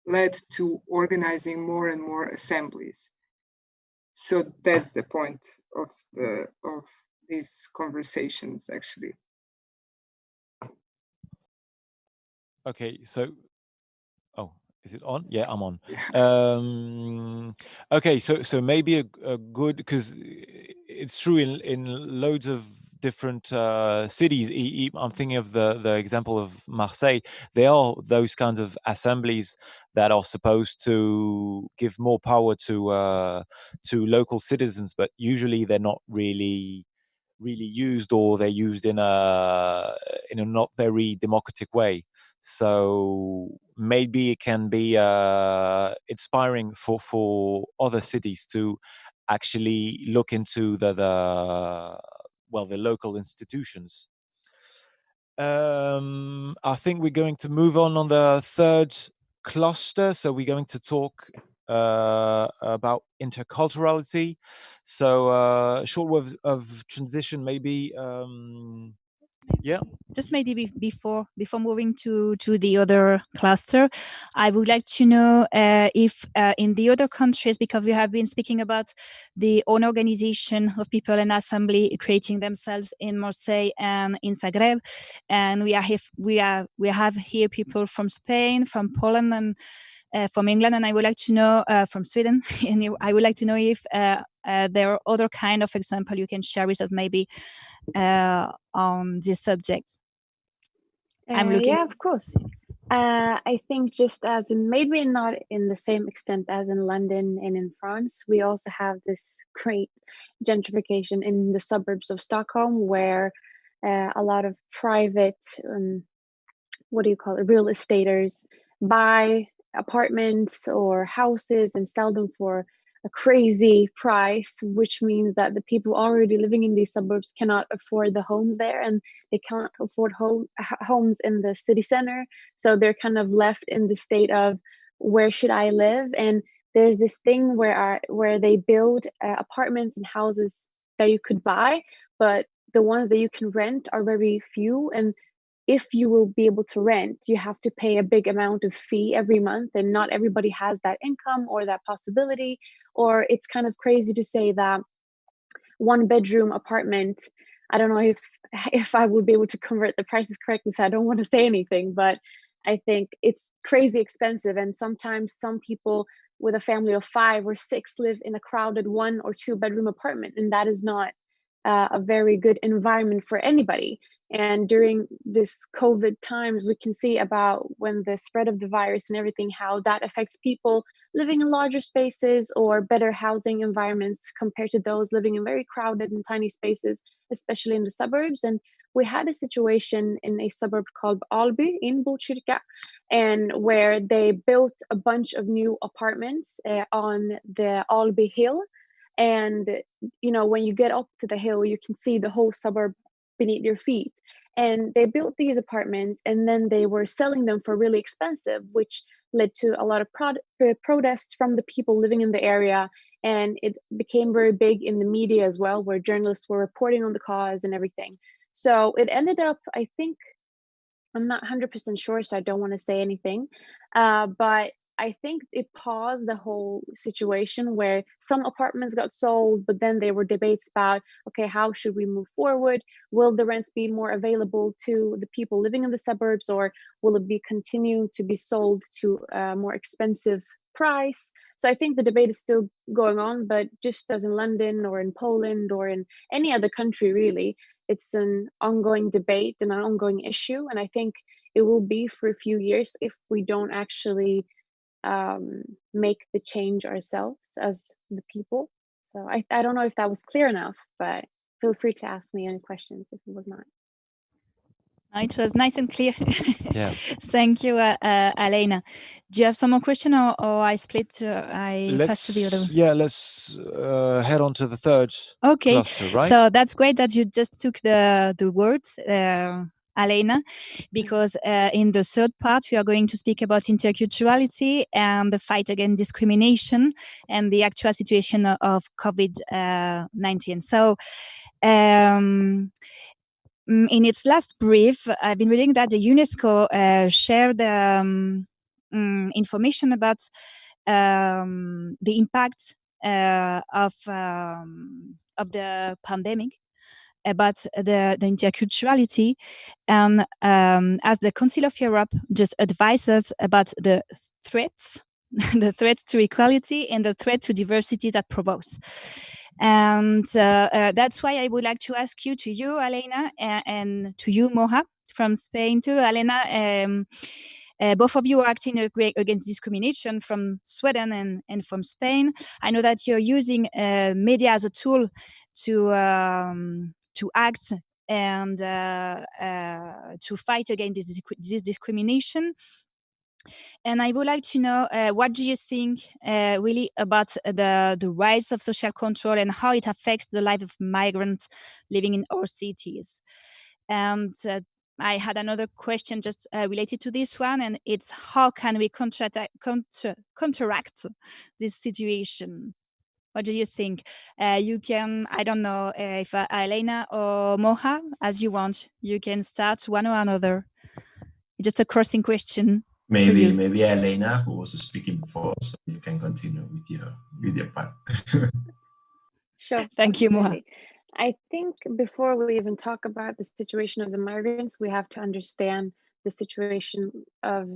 led to organizing more and more assemblies. So that's the point of these conversations, actually. Okay, so is it on? Yeah, I'm on. Yeah. Okay, so maybe a good, because it's true in loads of different cities. I'm thinking of the example of Marseille. There are those kinds of assemblies that are supposed to give more power to local citizens, but usually they're not really used, or they're used in a not very democratic way. So maybe it can be inspiring for other cities to actually look into the local institutions. I think we're going to move on the third cluster. So we're going to talk about interculturality. So short word of transition, maybe. Yeah. Just maybe before moving to the other cluster, I would like to know if in the other countries, because we have been speaking about the own organization of people in assembly creating themselves in Marseille and in Zagreb, and we have here people from Spain, from Poland, and from England, and I would like to know from Sweden, and I would like to know if there are other kind of example you can share with us, maybe on this subject. I'm looking. Yeah, of course. I think just as in, maybe not in the same extent as in London and in France, we also have this great gentrification in the suburbs of Stockholm, where a lot of private, what do you call it, real estaters buy apartments or houses and sell them for a crazy price, which means that the people already living in these suburbs cannot afford the homes there, and they can't afford homes in the city center. So they're kind of left in the state of, where should I live? And there's this thing where they build apartments and houses that you could buy, but the ones that you can rent are very few. And if you will be able to rent, you have to pay a big amount of fee every month, and not everybody has that income or that possibility. Or it's kind of crazy to say that 1-bedroom apartment, I don't know if I would be able to convert the prices correctly, so I don't want to say anything, but I think it's crazy expensive. And sometimes some people with a family of 5 or 6 live in a crowded 1 or 2-bedroom apartment, and that is not a very good environment for anybody. And during this COVID times, we can see about when the spread of the virus and everything, how that affects people living in larger spaces or better housing environments compared to those living in very crowded and tiny spaces, especially in the suburbs. And we had a situation in a suburb called Alby in Botkyrka, and where they built a bunch of new apartments on the Alby hill. And when you get up to the hill, you can see the whole suburb beneath your feet. And they built these apartments, and then they were selling them for really expensive, which led to a lot of protests from the people living in the area. And it became very big in the media as well, where journalists were reporting on the cause and everything. So it ended up, I think, I'm not 100% sure, so I don't want to say anything, but I think it paused the whole situation, where some apartments got sold, but then there were debates about, okay, how should we move forward? Will the rents be more available to the people living in the suburbs, or will it be continuing to be sold to a more expensive price? So I think the debate is still going on, but just as in London or in Poland or in any other country, really, it's an ongoing debate and an ongoing issue. And I think it will be for a few years if we don't actually make the change ourselves as the people. So I don't know if that was clear enough, but feel free to ask me any questions if it was not. It was nice and clear. Yeah. Thank you, Elena. Do you have some more question, or I split? I pass to the other one? Yeah, let's head on to the third cluster, right? So that's great that you just took the words, Elena, because in the third part we are going to speak about interculturality and the fight against discrimination and the actual situation of COVID-19. So in its last brief, I've been reading that the UNESCO shared information about the impact of the pandemic, about the interculturality, and as the Council of Europe just advises about the threats, the threat to equality and the threat to diversity that provokes. And that's why I would like to ask you, to you, Elena, and to you, Moha, from Spain too. Elena, both of you are acting against discrimination from Sweden and from Spain. I know that you're using media as a tool to act and to fight against this discrimination. And I would like to know, what do you think really about the rise of social control and how it affects the life of migrants living in our cities? And I had another question just related to this one, and it's how can we counteract this situation? What do you think? You can, I don't know if Elena or Moha, as you want, you can start one or another. Just a crossing question. Maybe Elena, who was speaking before, so you can continue with your part. Sure. Thank you, Moha. I think before we even talk about the situation of the migrants, we have to understand the situation of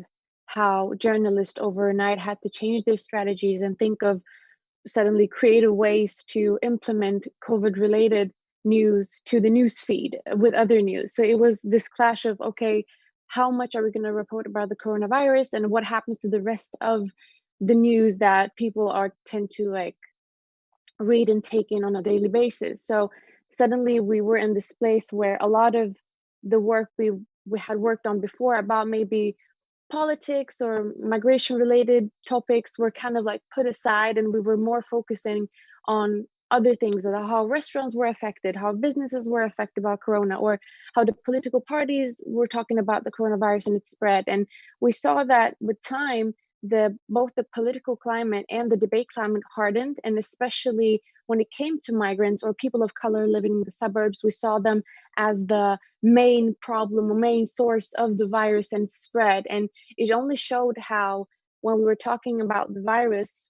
how journalists overnight had to change their strategies and think of suddenly creative ways to implement COVID-related news to the news feed with other news. So it was this clash of, okay, how much are we going to report about the coronavirus, and what happens to the rest of the news that people tend to like read and take in on a daily basis. So suddenly we were in this place where a lot of the work we had worked on before about maybe politics or migration related topics were kind of like put aside, and we were more focusing on other things, how restaurants were affected, how businesses were affected by corona, or how the political parties were talking about the coronavirus and its spread. And we saw that with time, both the political climate and the debate climate hardened, and especially when it came to migrants or people of color living in the suburbs, we saw them as the main problem or main source of the virus and its spread. And it only showed how, when we were talking about the virus,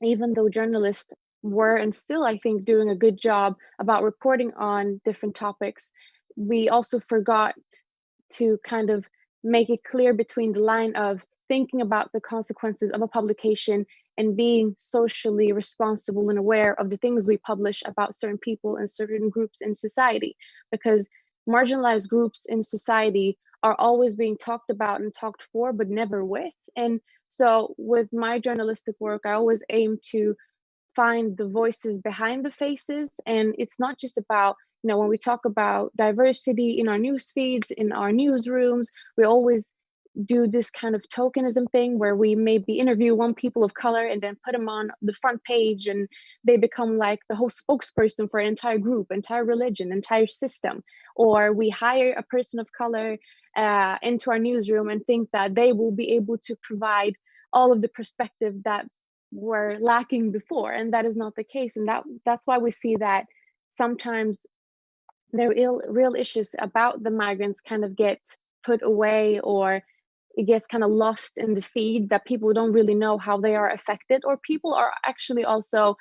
even though journalists were and still, I think, doing a good job about reporting on different topics, we also forgot to kind of make it clear between the line of thinking about the consequences of a publication and being socially responsible and aware of the things we publish about certain people and certain groups in society, because marginalized groups in society are always being talked about and talked for, but never with. And so with my journalistic work, I always aim to find the voices behind the faces. And it's not just about, when we talk about diversity in our news feeds, in our newsrooms, we always do this kind of tokenism thing where we maybe interview one people of color and then put them on the front page, and they become like the whole spokesperson for an entire group, entire religion, entire system. Or we hire a person of color into our newsroom and think that they will be able to provide all of the perspective that were lacking before, and that is not the case. And that's why we see that sometimes the real issues about the migrants kind of get put away, or it gets kind of lost in the feed, that people don't really know how they are affected. Or people are actually also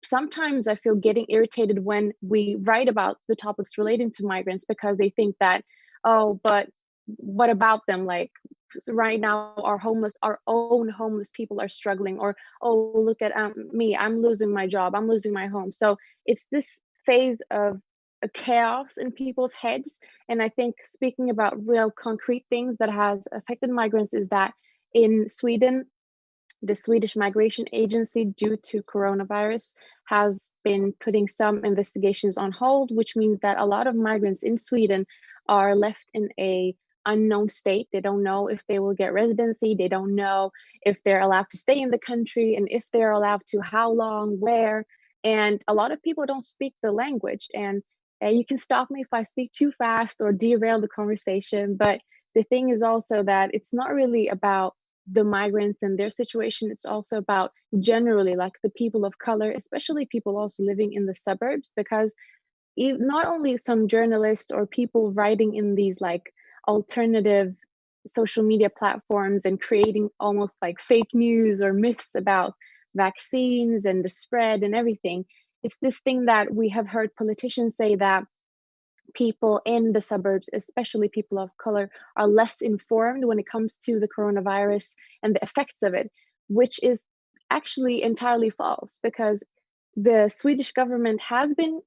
sometimes, I feel, getting irritated when we write about the topics relating to migrants, because they think that, oh, but what about them? Like right now, our own homeless people are struggling, or, oh, look at me, I'm losing my job, I'm losing my home. So it's this phase of a chaos in people's heads. And I think, speaking about real concrete things that has affected migrants, is that in Sweden, the Swedish Migration Agency, due to coronavirus, has been putting some investigations on hold, which means that a lot of migrants in Sweden are left in a unknown state. They don't know if they will get residency. They don't know if they're allowed to stay in the country, and if they're allowed to, how long, where. And a lot of people don't speak the language. And you can stop me if I speak too fast or derail the conversation. But the thing is also that it's not really about the migrants and their situation. It's also about generally like the people of color, especially people also living in the suburbs, because not only some journalists or people writing in these like alternative social media platforms and creating almost like fake news or myths about vaccines and the spread and everything. It's this thing that we have heard politicians say, that people in the suburbs, especially people of color, are less informed when it comes to the coronavirus and the effects of it, which is actually entirely false, because the Swedish government has been,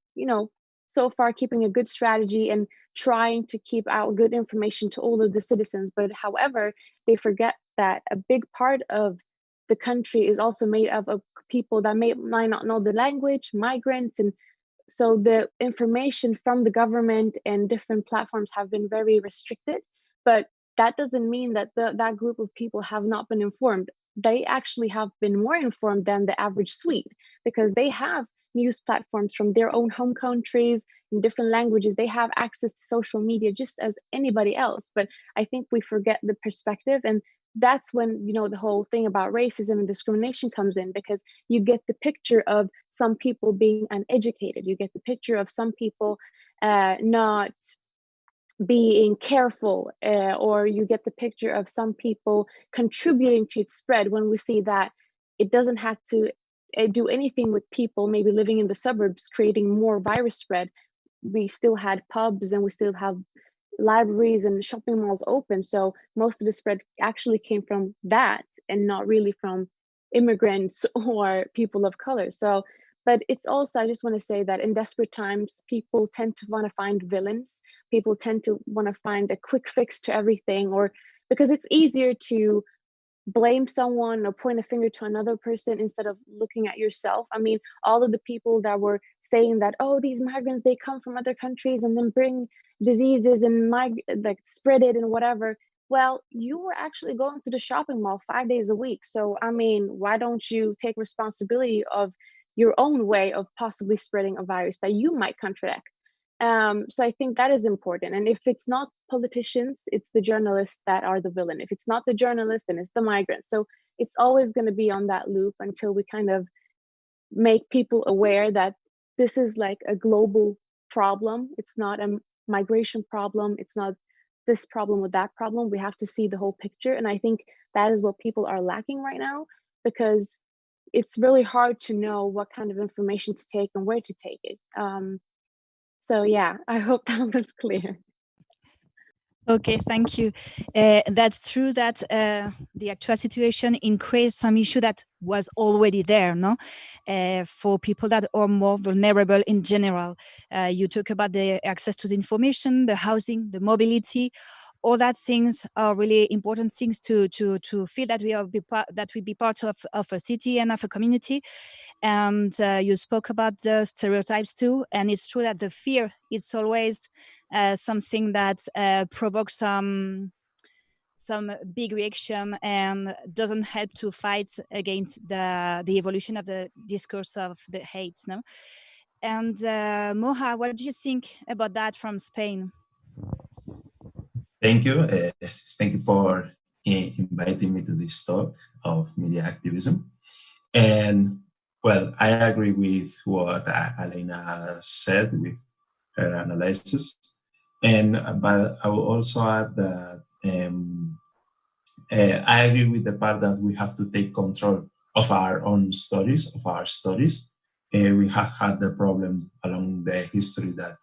so far keeping a good strategy and trying to keep out good information to all of the citizens. But however, they forget that a big part of the country is also made up of people that might not know the language, migrants. And so the information from the government and different platforms have been very restricted. But that doesn't mean that that group of people have not been informed. They actually have been more informed than the average Swede, because they have news platforms from their own home countries in different languages. They have access to social media just as anybody else. But I think we forget the perspective, and that's when, you know, the whole thing about racism and discrimination comes in, because you get the picture of some people being uneducated, you get the picture of some people not being careful, or you get the picture of some people contributing to its spread, when we see that it doesn't have to do anything with people maybe living in the suburbs creating more virus spread. We still had pubs and we still have libraries and shopping malls open, so most of the spread actually came from that and not really from immigrants or people of color. So, but it's also, I just want to say that in desperate times, people tend to want to find villains. People tend to want to find a quick fix to everything, or because it's easier to blame someone or point a finger to another person instead of looking at yourself. I mean, all of the people that were saying that, oh, these migrants, they come from other countries and then bring diseases and like spread it and whatever. Well, you were actually going to the shopping mall 5 days a week. So, I mean, why don't you take responsibility of your own way of possibly spreading a virus that you might contract? So I think that is important. And if it's not politicians, it's the journalists that are the villain. If it's not the journalist, then it's the migrants. So it's always going to be on that loop until we kind of make people aware that this is like a global problem. It's not a migration problem. It's not this problem or that problem. We have to see the whole picture. And I think that is what people are lacking right now, because it's really hard to know what kind of information to take and where to take it. So yeah, I hope that was clear. Okay, thank you. That's true that the actual situation increased some issue that was already there, no? For people that are more vulnerable in general. You talk about the access to the information, the housing, the mobility. All that things are really important things to feel that we be part of a city and of a community. And you spoke about the stereotypes too, and it's true that the fear, it's always something that provokes some big reaction and doesn't help to fight against the evolution of the discourse of the hate, no? And Moha, what do you think about that from Spain? Thank you. Thank you for inviting me to this talk of media activism. And well, I agree with what Elena said with her analysis. But I will also add that I agree with the part that we have to take control of our own stories, we have had the problem along the history that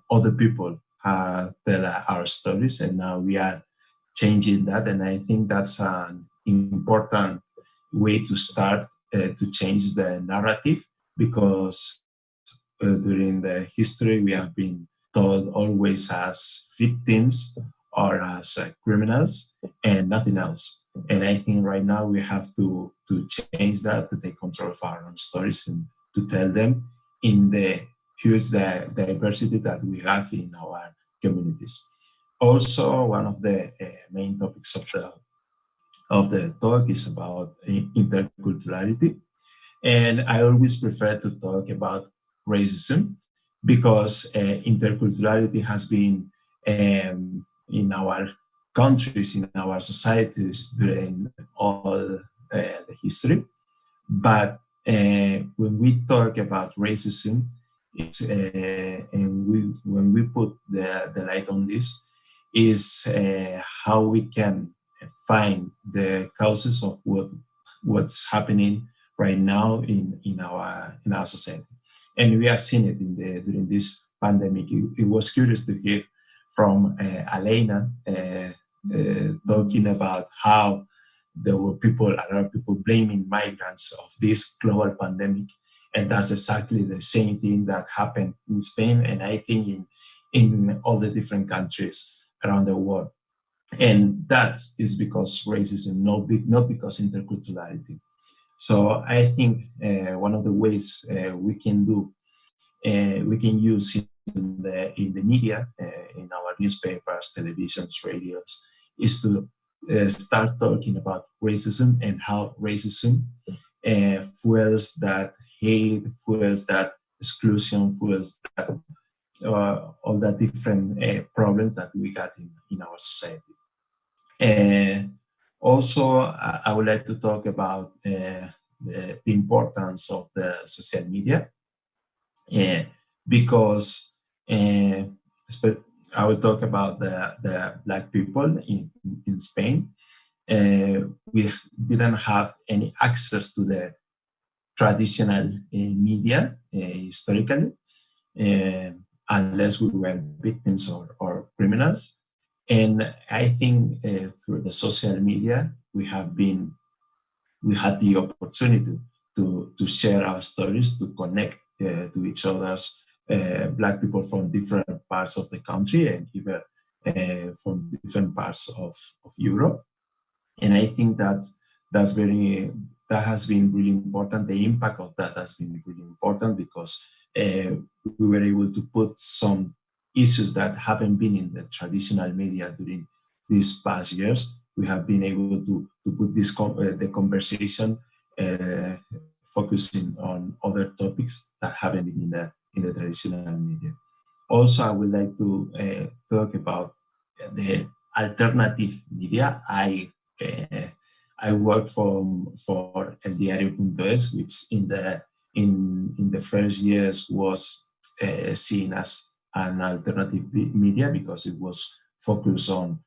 other people tell our stories, and now we are changing that. And I think that's an important way to start to change the narrative, because during the history we have been told always as victims or as criminals and nothing else. And I think right now we have to change that, to take control of our own stories and to tell them in the huge diversity that we have in our communities. Also, one of the main topics of the talk is about interculturality. And I always prefer to talk about racism, because interculturality has been in our countries, in our societies during all the history. But when we talk about racism, when we put the light on this, is how we can find the causes of what's happening right now in our society. And we have seen it during this pandemic. It was curious to hear from Elena talking about how there were a lot of people blaming migrants of this global pandemic. And that's exactly the same thing that happened in Spain, and I think in all the different countries around the world. And that is because racism, not because interculturality. So I think one of the ways we can use in the media, in our newspapers, televisions, radios, is to start talking about racism and how racism fuels that hate, fuels that exclusion, fuels that all the different problems that we got in our society. Also, I would like to talk about the importance of the social media, because I will talk about the Black people in Spain. We didn't have any access to the traditional media historically, unless we were victims or criminals. And I think through the social media, we had the opportunity to share our stories, to connect to each other's Black people from different parts of the country and even from different parts of Europe. And I think that has been really important. The impact of that has been really important, because we were able to put some issues that haven't been in the traditional media during these past years. We have been able to put this the conversation focusing on other topics that haven't been in the traditional media. Also, I would like to talk about the alternative media. I work for El Diario.es, which in the first years was seen as an alternative media because it was focused on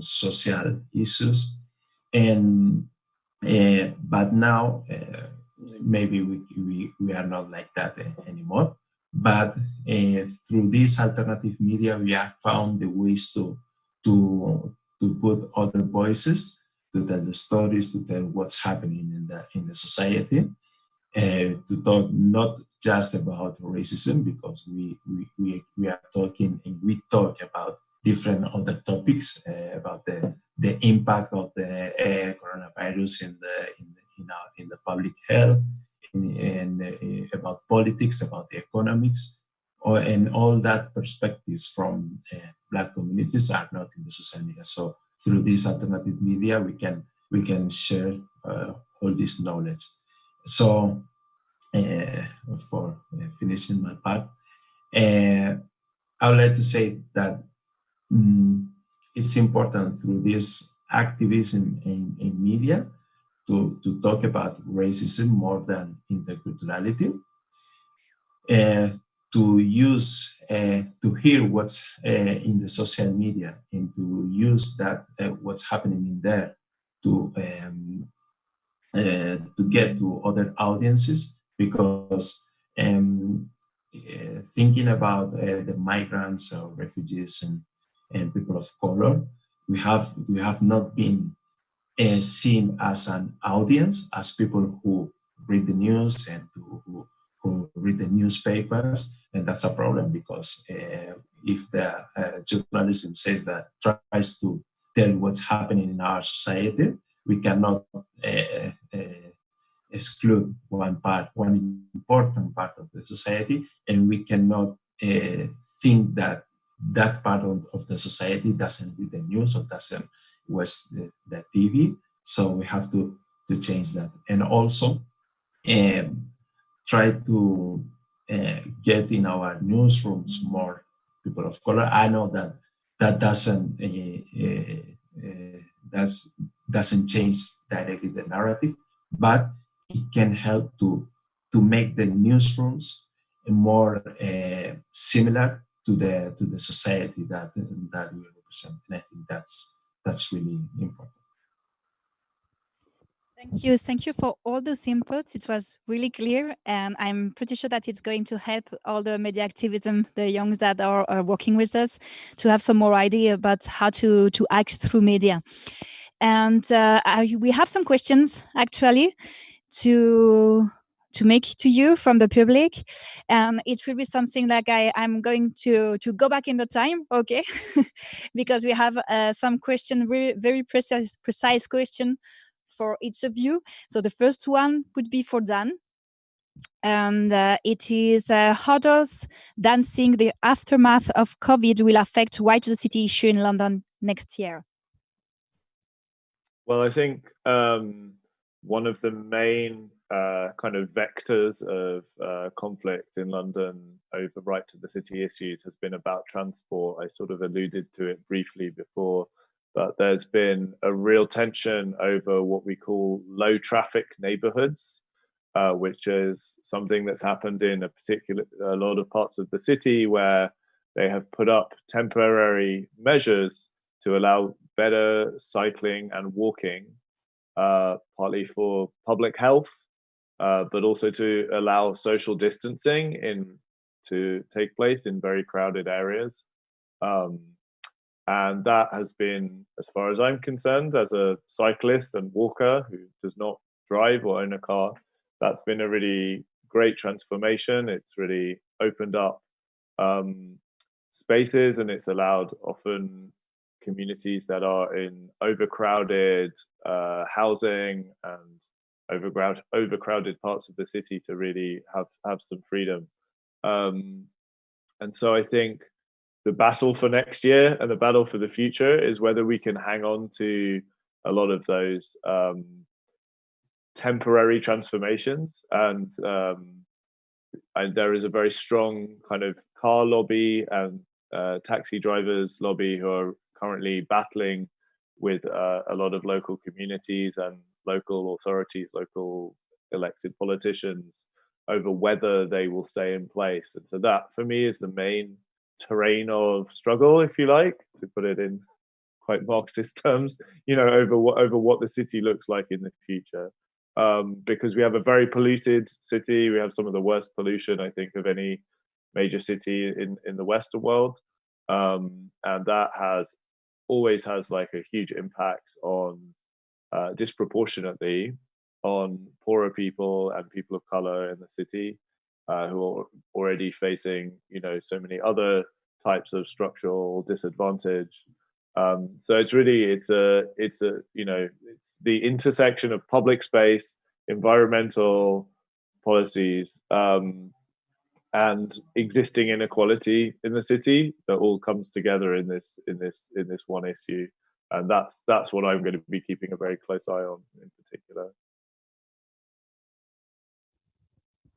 social issues, and but now maybe we are not like that anymore. But through this alternative media, we have found the ways to put other voices, to tell the stories, to tell what's happening in the society, to talk not just about racism, because we are talking and we talk about different other topics about the impact of the coronavirus in the public health, and about politics, about the economics, and all that perspectives from Black communities are not in the social media. So through this alternative media, we can share all this knowledge. So for finishing my part, I would like to say that it's important through this activism in media to talk about racism more than interculturality, to use, to hear what's in the social media, and to use that, what's happening in there, to get to other audiences, because thinking about the migrants or refugees and people of color, we have not been seen as an audience, as people who read the news and who read the newspapers, and that's a problem, because if the journalism says that, tries to tell what's happening in our society, we cannot exclude one important part of the society, and we cannot think that part of the society doesn't read the news or doesn't watch the TV. So we have to change that, and also try to get in our newsrooms more people of color. I know that doesn't change directly the narrative, but it can help to make the newsrooms more similar to the society that we represent, and I think that's really important. Thank you for all those inputs. It was really clear, and I'm pretty sure that it's going to help all the media activism, the youngs that are working with us, to have some more idea about how to act through media. And we have some questions actually to make to you from the public, and it will be something like I'm going to go back in the time, okay? Because we have some question, very precise question for each of you. So the first one would be for Dan, and it is how does Dan think the aftermath of COVID will affect White to the City issue in London next year? Well, I think one of the main kind of vectors of conflict in London over right to the city issues has been about transport. I sort of alluded to it briefly before, but there's been a real tension over what we call low traffic neighborhoods, which is something that's happened in a lot of parts of the city where they have put up temporary measures to allow better cycling and walking, partly for public health, but also to allow social distancing to take place in very crowded areas. And that has been, as far as I'm concerned, as a cyclist and walker who does not drive or own a car, that's been a really great transformation. It's really opened up spaces, and it's allowed often communities that are in overcrowded housing and overcrowded parts of the city to really have some freedom. And so I think the battle for next year and the battle for the future is whether we can hang on to a lot of those temporary transformations. And there is a very strong kind of car lobby and taxi drivers lobby who are currently battling with a lot of local communities and local authorities, local elected politicians, over whether they will stay in place. And so that, for me, is the main terrain of struggle, if you like, to put it in quite Marxist terms, over what the city looks like in the future. Because we have a very polluted city. We have some of the worst pollution, I think, of any major city in the Western world. And that always has like a huge impact on disproportionately on poorer people and people of color in the city, who are already facing, so many other types of structural disadvantage. So it's the intersection of public space, environmental policies, and existing inequality in the city that all comes together in this one issue. And that's what I'm going to be keeping a very close eye on in particular.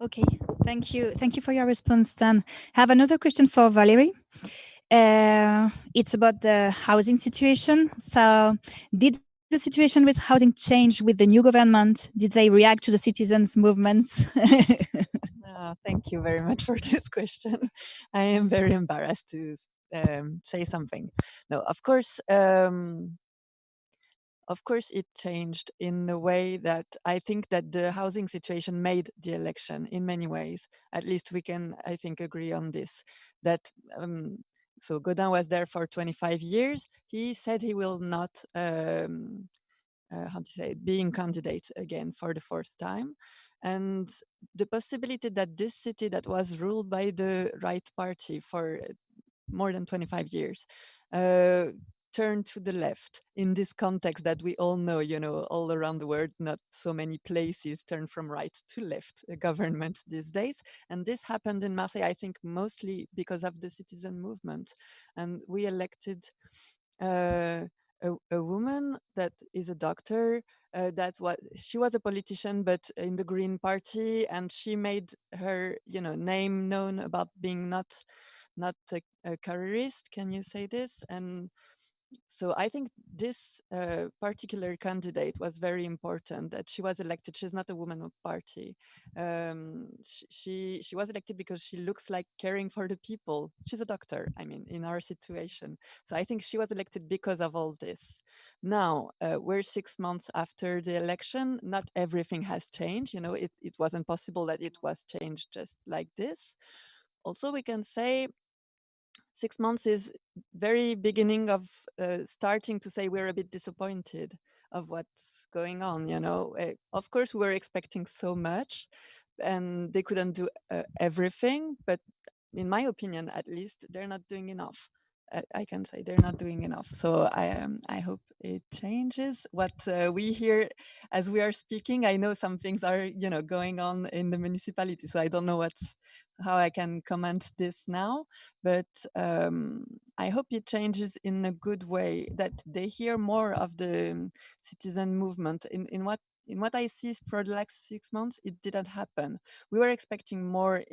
Okay, thank you for your response, Dan. I have another question for Valerie. It's about the housing situation. So did the situation with housing change with the new government? Did they react to the citizens' movements? Thank you very much for this question. I am very embarrassed to say something. No, of course, it changed in a way that I think that the housing situation made the election in many ways. At least we can, I think, agree on this. That so Godin was there for 25 years. He said he will not, being candidate again for the fourth time. And the possibility that this city that was ruled by the right party for more than 25 years turn to the left in this context that we all know, all around the world, not so many places turn from right to left government these days. And this happened in Marseille, I think, mostly because of the citizen movement. And we elected a woman that is a doctor, she was a politician, but in the Green Party, and she made her, name known about being not a careerist. Can you say this? And so I think this particular candidate was very important, that she was elected. She's not a woman of party. She was elected because she looks like caring for the people. She's a doctor, I mean, in our situation. So I think she was elected because of all this. Now, we're 6 months after the election. Not everything has changed. It wasn't possible that it was changed just like this. Also, we can say 6 months is very beginning of starting to say we're a bit disappointed of what's going on. Of course, we were expecting so much, and they couldn't do everything. But in my opinion, at least, they're not doing enough. I can say they're not doing enough. So I hope it changes. What we hear as we are speaking, I know some things are going on in the municipality. So I don't know how I can comment this now, but I hope it changes in a good way, that they hear more of the citizen movement. In what I see for the last 6 months, it didn't happen. We were expecting more,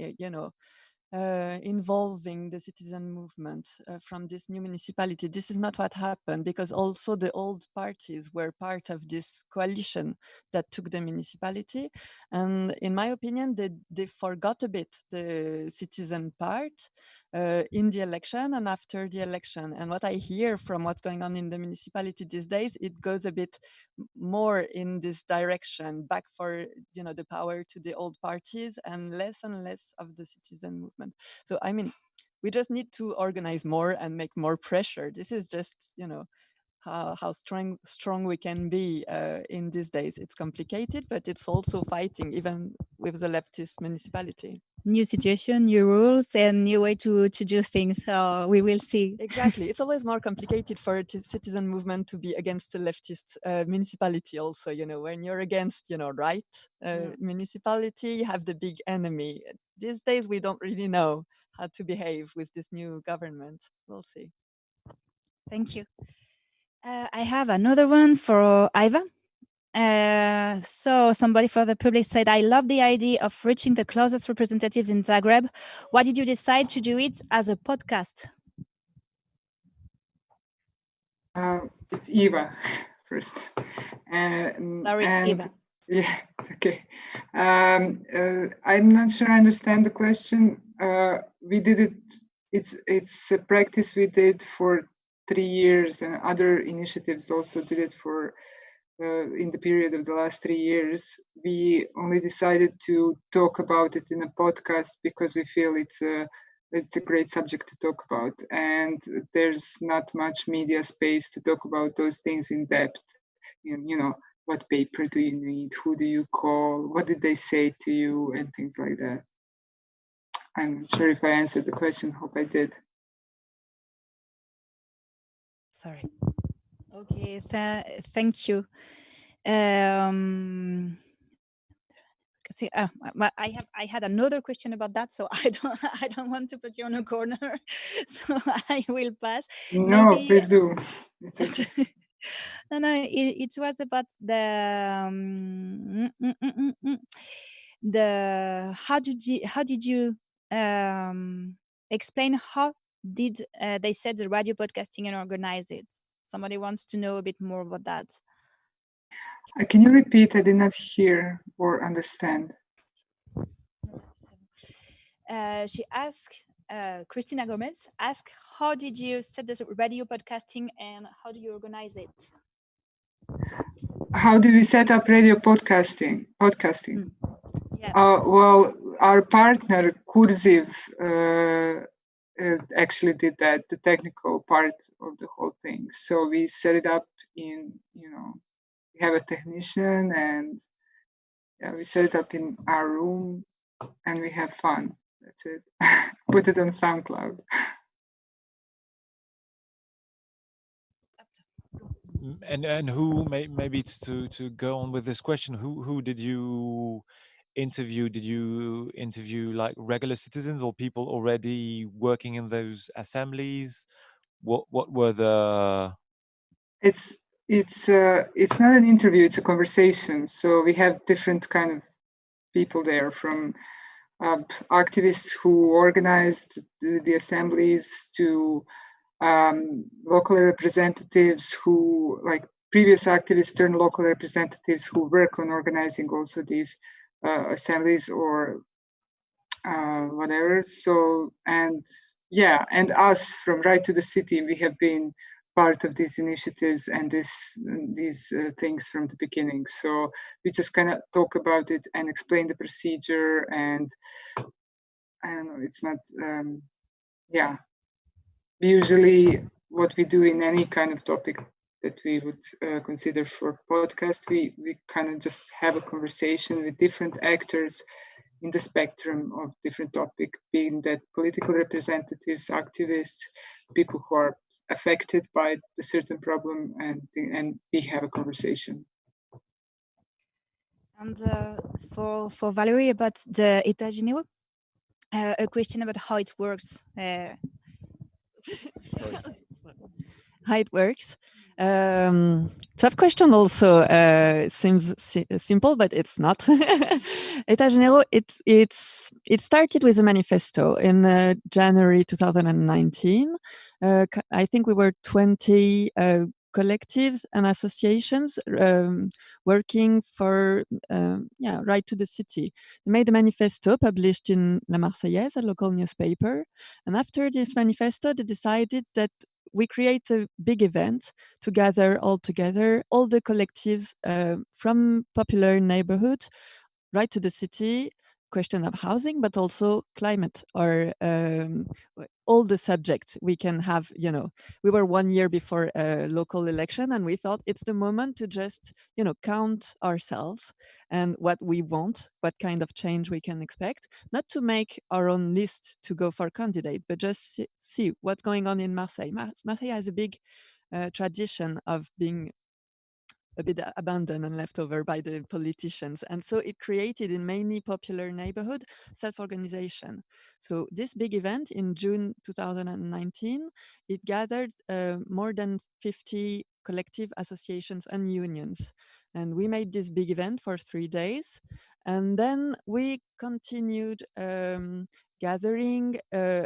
involving the citizen movement from this new municipality. This is not what happened, because also the old parties were part of this coalition that took the municipality. And in my opinion, they forgot a bit the citizen part in the election and after the election. And what I hear from what's going on in the municipality these days, it goes a bit more in this direction, back for the power to the old parties and less of the citizen movement. So I mean, we just need to organize more and make more pressure. This is just how strong we can be in these days. It's complicated, but it's also fighting even with the leftist municipality. New situation, new rules, and new way to do things. So we will see. Exactly. It's always more complicated for a citizen movement to be against the leftist municipality also, when you're against, right municipality, you have the big enemy. These days, we don't really know how to behave with this new government. We'll see. Thank you. I have another one for Iva. So somebody for the public said, I love the idea of reaching the closest representatives in Zagreb. Why did you decide to do it as a podcast? It's Eva first. Sorry, Eva. Yeah, okay. I'm not sure I understand the question. We did it. It's a practice we did for 3 years, and other initiatives also did it for in the period of the last 3 years. We only decided to talk about it in a podcast because we feel it's a great subject to talk about, and there's not much media space to talk about those things in depth. What paper do you need? Who do you call? What did they say to you? And things like that. I'm not sure if I answered the question. Hope I did. Sorry. Okay, thank you. I had another question about that, so I don't want to put you on a corner, so I will pass. No, please do. It's okay. No, it was about the how did you explain how did they set the radio podcasting and organize it? Somebody wants to know a bit more about that. Can you repeat? I did not hear or understand. She asked, Christina Gomez asked, how did you set the radio podcasting and how do you organize it? How do we set up radio podcasting? Yeah. Well, our partner Cursiv actually did that, the technical part of the whole thing. So we set it up in, we have a technician, and we set it up in our room, and we have fun. That's it. Put it on SoundCloud. And who maybe to go on with this question, who did you interview? Did you interview like regular citizens or people already working in those assemblies? What were the? It's not an interview, it's a conversation. So we have different kind of people there, from activists who organized the assemblies to local representatives who, like previous activists turned local representatives who work on organizing also these assemblies or whatever. So, and us from Right to the City, we have been part of these initiatives and these things from the beginning. So we just kind of talk about it and explain the procedure, and I don't know, it's not, usually what we do in any kind of topic that we would consider for podcast, we kind of just have a conversation with different actors in the spectrum of different topic, being that political representatives, activists, people who are affected by a certain problem, and we have a conversation. And for Valerie about the État généraux, a question about how it works. How it works. Tough question also. Seems simple, but it's not. États Généraux, it started with a manifesto in January 2019. I think we were 20 collectives and associations working for right to the city. They made a manifesto published in La Marseillaise, a local newspaper. And after this manifesto, they decided that we create a big event to gather all together, all the collectives from popular neighborhood right to the city, question of housing, but also climate or all the subjects we can have. We were 1 year before a local election, and we thought it's the moment to just, count ourselves and what we want, what kind of change we can expect, not to make our own list to go for candidate, but just see what's going on in Marseille. Marseille has a big tradition of being a bit abandoned and left over by the politicians. And so it created in many popular neighborhood self-organization. So this big event in June 2019, it gathered more than 50 collective associations and unions. And we made this big event for 3 days. And then we continued gathering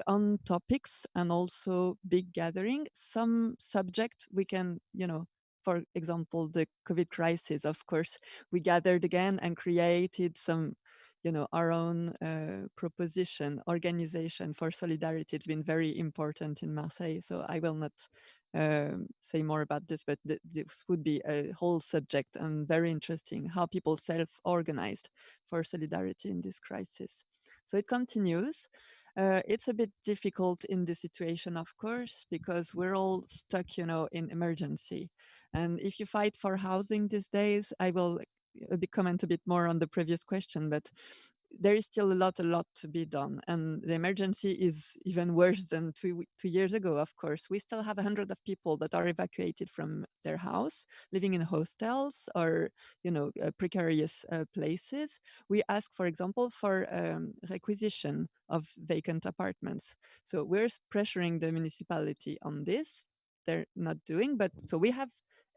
on topics and also big gathering. Some subject we can, for example, the COVID crisis, of course, we gathered again and created some, our own proposition, organization for solidarity. It's been very important in Marseille. So I will not say more about this, but this would be a whole subject and very interesting how people self-organized for solidarity in this crisis. So it continues. It's a bit difficult in this situation, of course, because we're all stuck, in emergency. And if you fight for housing these days, I will comment a bit more on the previous question, but there is still a lot to be done. And the emergency is even worse than two years ago, of course. We still have 100 of people that are evacuated from their house, living in hostels or, precarious places. We ask, for example, for requisition of vacant apartments. So we're pressuring the municipality on this. They're not doing, but so we have,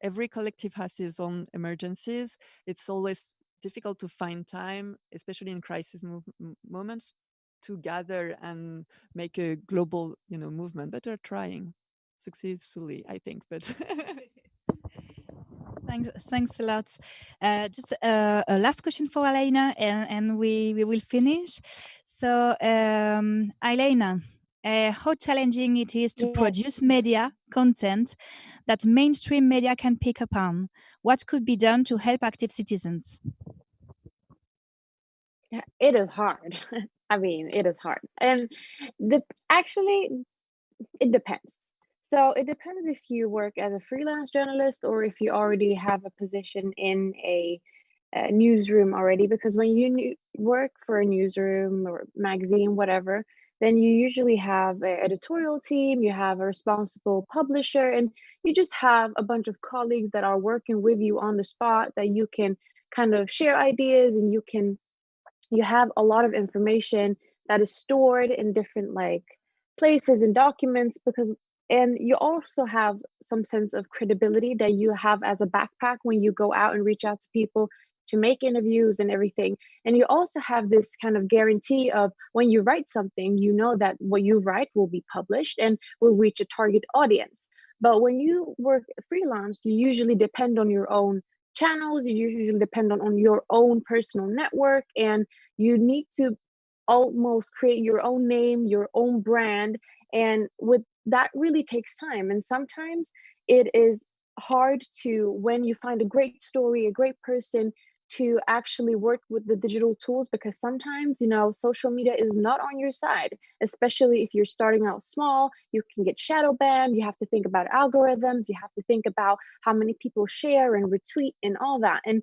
every collective has its own emergencies. It's always difficult to find time, especially in crisis moments, to gather and make a global, movement. But we're trying successfully, I think. But Thanks a lot. Just a last question for Elena, and we will finish. So, Elena, how challenging it is to produce media content that mainstream media can pick up on? What could be done to help active citizens? Yeah, it is hard. I mean, it is hard. And actually, it depends. So it depends if you work as a freelance journalist or if you already have a position in a newsroom already, because when you work for a newsroom or magazine, whatever, then you usually have an editorial team, you have a responsible publisher, and you just have a bunch of colleagues that are working with you on the spot that you can kind of share ideas, and you have a lot of information that is stored in different places and documents, and you also have some sense of credibility that you have as a backpack when you go out and reach out to people to make interviews and everything. And you also have this kind of guarantee of when you write something, you know that what you write will be published and will reach a target audience. But when you work freelance, you usually depend on your own channels, you usually depend on your own personal network, and you need to almost create your own name, your own brand. And with that really takes time. And sometimes it is hard to, when you find a great story, a great person, to actually work with the digital tools, because sometimes, social media is not on your side, especially if you're starting out small. You can get shadow banned. You have to think about algorithms. You have to think about how many people share and retweet and all that. And,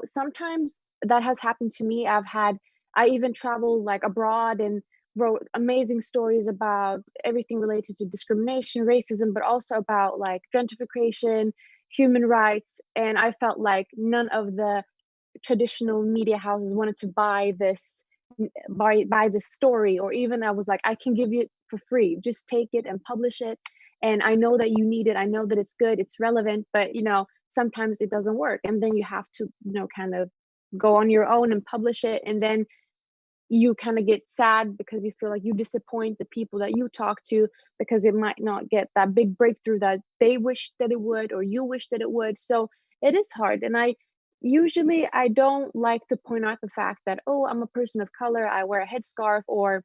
sometimes that has happened to me. I even traveled abroad and wrote amazing stories about everything related to discrimination, racism, but also about gentrification, human rights. And I felt like none of the traditional media houses wanted to buy this story, or even I was like, I can give you it for free, just take it and publish it. and I know that you need it, I know that it's good, it's relevant, but you know, sometimes it doesn't work, and then you have to, you know, kind of go on your own and publish it, and then you kind of get sad because you feel like you disappoint the people that you talk to, because it might not get that big breakthrough that they wish that it would, or you wish that it would. So it is hard. And I don't like to point out the fact that, oh, I'm a person of color, I wear a headscarf, or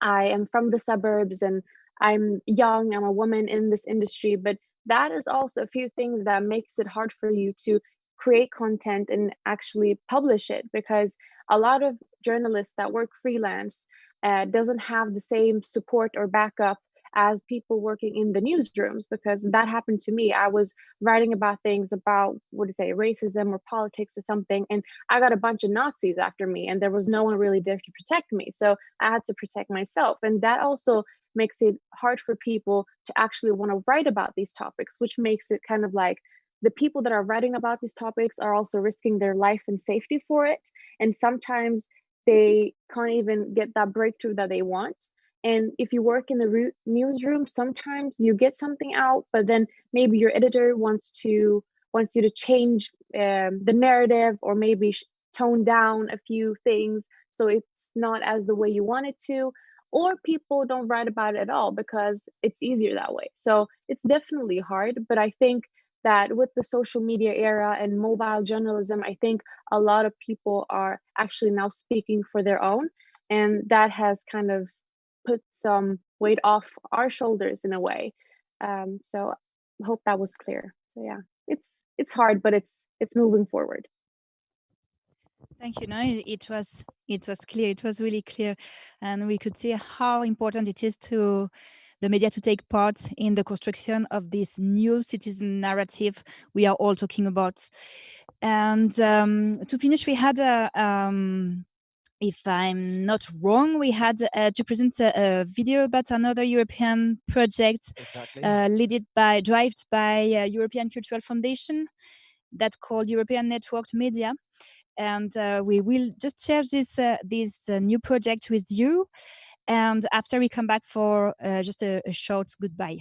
I am from the suburbs and I'm young, I'm a woman in this industry. But that is also a few things that makes it hard for you to create content and actually publish it, because a lot of journalists that work freelance doesn't have the same support or backup as people working in the newsrooms, because that happened to me. I was writing about things about, what to say, racism or politics or something, and I got a bunch of Nazis after me, and there was no one really there to protect me. So I had to protect myself. And that also makes it hard for people to actually want to write about these topics, which makes it kind of like the people that are writing about these topics are also risking their life and safety for it. And sometimes they can't even get that breakthrough that they want. And if you work in the newsroom, sometimes you get something out, but then maybe your editor wants you to change the narrative, or maybe tone down a few things so it's not as the way you want it to, or people don't write about it at all because it's easier that way. So it's definitely hard, but I think that with the social media era and mobile journalism, I think a lot of people are actually now speaking for their own, and that has kind of put some weight off our shoulders in a way. So I hope that was clear. So yeah, it's hard, but it's moving forward. Thank you. No, it was clear. It was really clear, and we could see how important it is to the media to take part in the construction of this new citizen narrative we are all talking about. And to finish, we had if I'm not wrong, we had to present a video about another European project, Exactly. driven by European Cultural Foundation, that called European Networked Media. And we will just share this new project with you. And after we come back for just a short goodbye.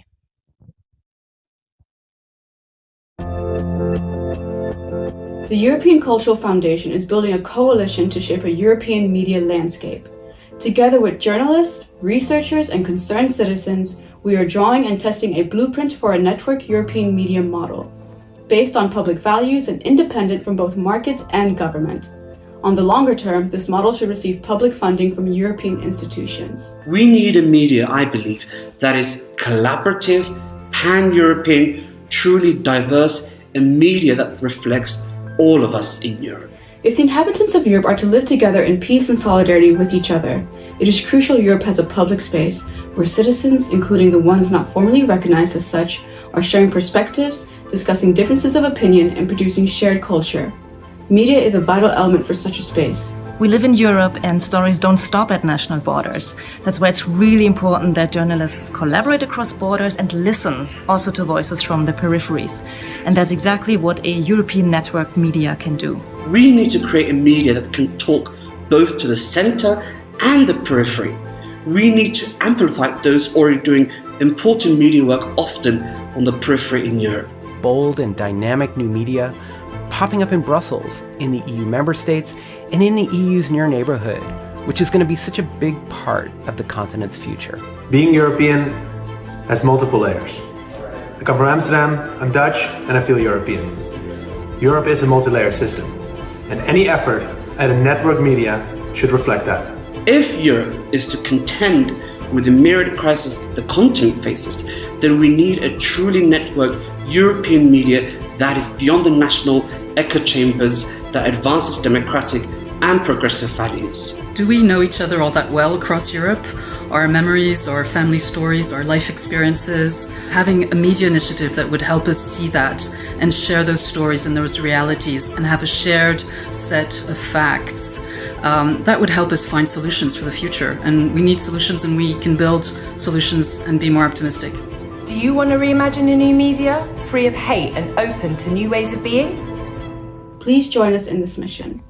The European Cultural Foundation is building a coalition to shape a European media landscape. Together with journalists, researchers, and concerned citizens, we are drawing and testing a blueprint for a network European media model, based on public values and independent from both market and government. On the longer term, this model should receive public funding from European institutions. We need a media, I believe, that is collaborative, pan-European, truly diverse, a media that reflects all of us in Europe. If the inhabitants of Europe are to live together in peace and solidarity with each other, it is crucial Europe has a public space where citizens, including the ones not formally recognized as such, are sharing perspectives, discussing differences of opinion, and producing shared culture. Media is a vital element for such a space. We live in Europe and stories don't stop at national borders. That's why it's really important that journalists collaborate across borders and listen also to voices from the peripheries. And that's exactly what a European network media can do. We need to create a media that can talk both to the center and the periphery. We need to amplify those already doing important media work, often on the periphery in Europe. Bold and dynamic new media popping up in Brussels, in the EU member states, and in the EU's near neighborhood, which is going to be such a big part of the continent's future. Being European has multiple layers. I come from Amsterdam, I'm Dutch, and I feel European. Europe is a multi-layered system, and any effort at a network media should reflect that. If Europe is to contend with the myriad crises the continent faces, then we need a truly networked European media that is beyond the national echo chambers, that advances democratic and progressive values. Do we know each other all that well across Europe? Our memories, our family stories, our life experiences, having a media initiative that would help us see that and share those stories and those realities and have a shared set of facts, that would help us find solutions for the future. And we need solutions, and we can build solutions and be more optimistic. Do you want to reimagine a new media, free of hate and open to new ways of being? Please join us in this mission.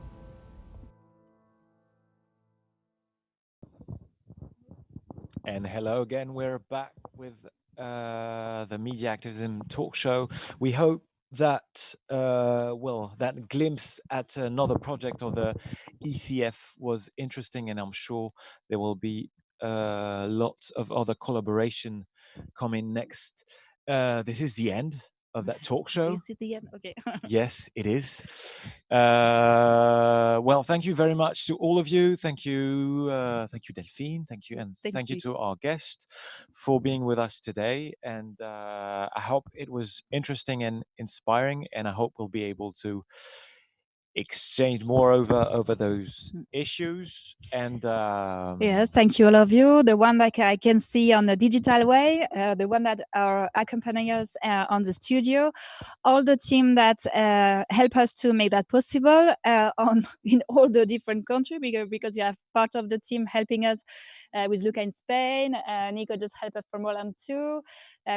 And hello again, we're back with the Media Activism talk show. We hope that that glimpse at another project of the ECF was interesting, and I'm sure there will be lots of other collaboration coming next. This is the end of that talk show. Is it the end? Okay. Yes, it is. Well, thank you very much to all of you. Thank you, Delphine. Thank you, and thank you to our guest for being with us today. And I hope it was interesting and inspiring. And I hope we'll be able to exchange more over those issues. And yes, thank you all of you. The one that I can see on the digital way, the one that are accompanying us on the studio, all the team that help us to make that possible in all the different countries, because you have part of the team helping us with Luca in Spain, Nico just helped us from Holland too.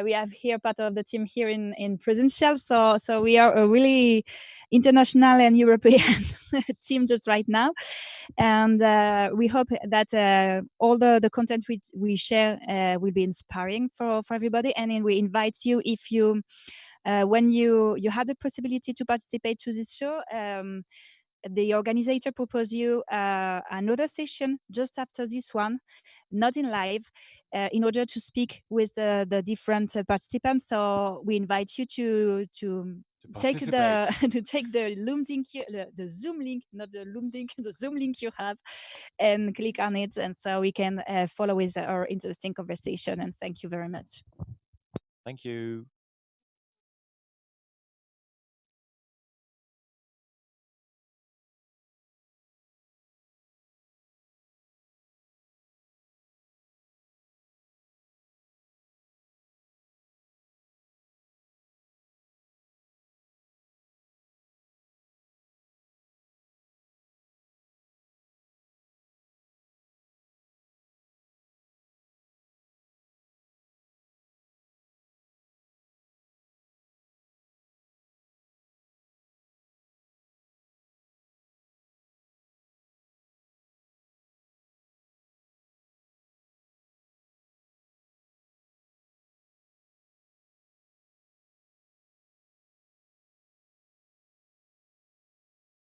We have here part of the team here in Presential, so we are a really international and European team just right now, and we hope that all the content we share will be inspiring for everybody. And then we invite you, if you when you have the possibility to participate to this show, the organizer proposed you another session just after this one, not in live, in order to speak with the different participants. So we invite you to take the Loom link, the Zoom link, not the Loom link, the Zoom link you have, and click on it, and so we can follow with our interesting conversation. And thank you very much. Thank you.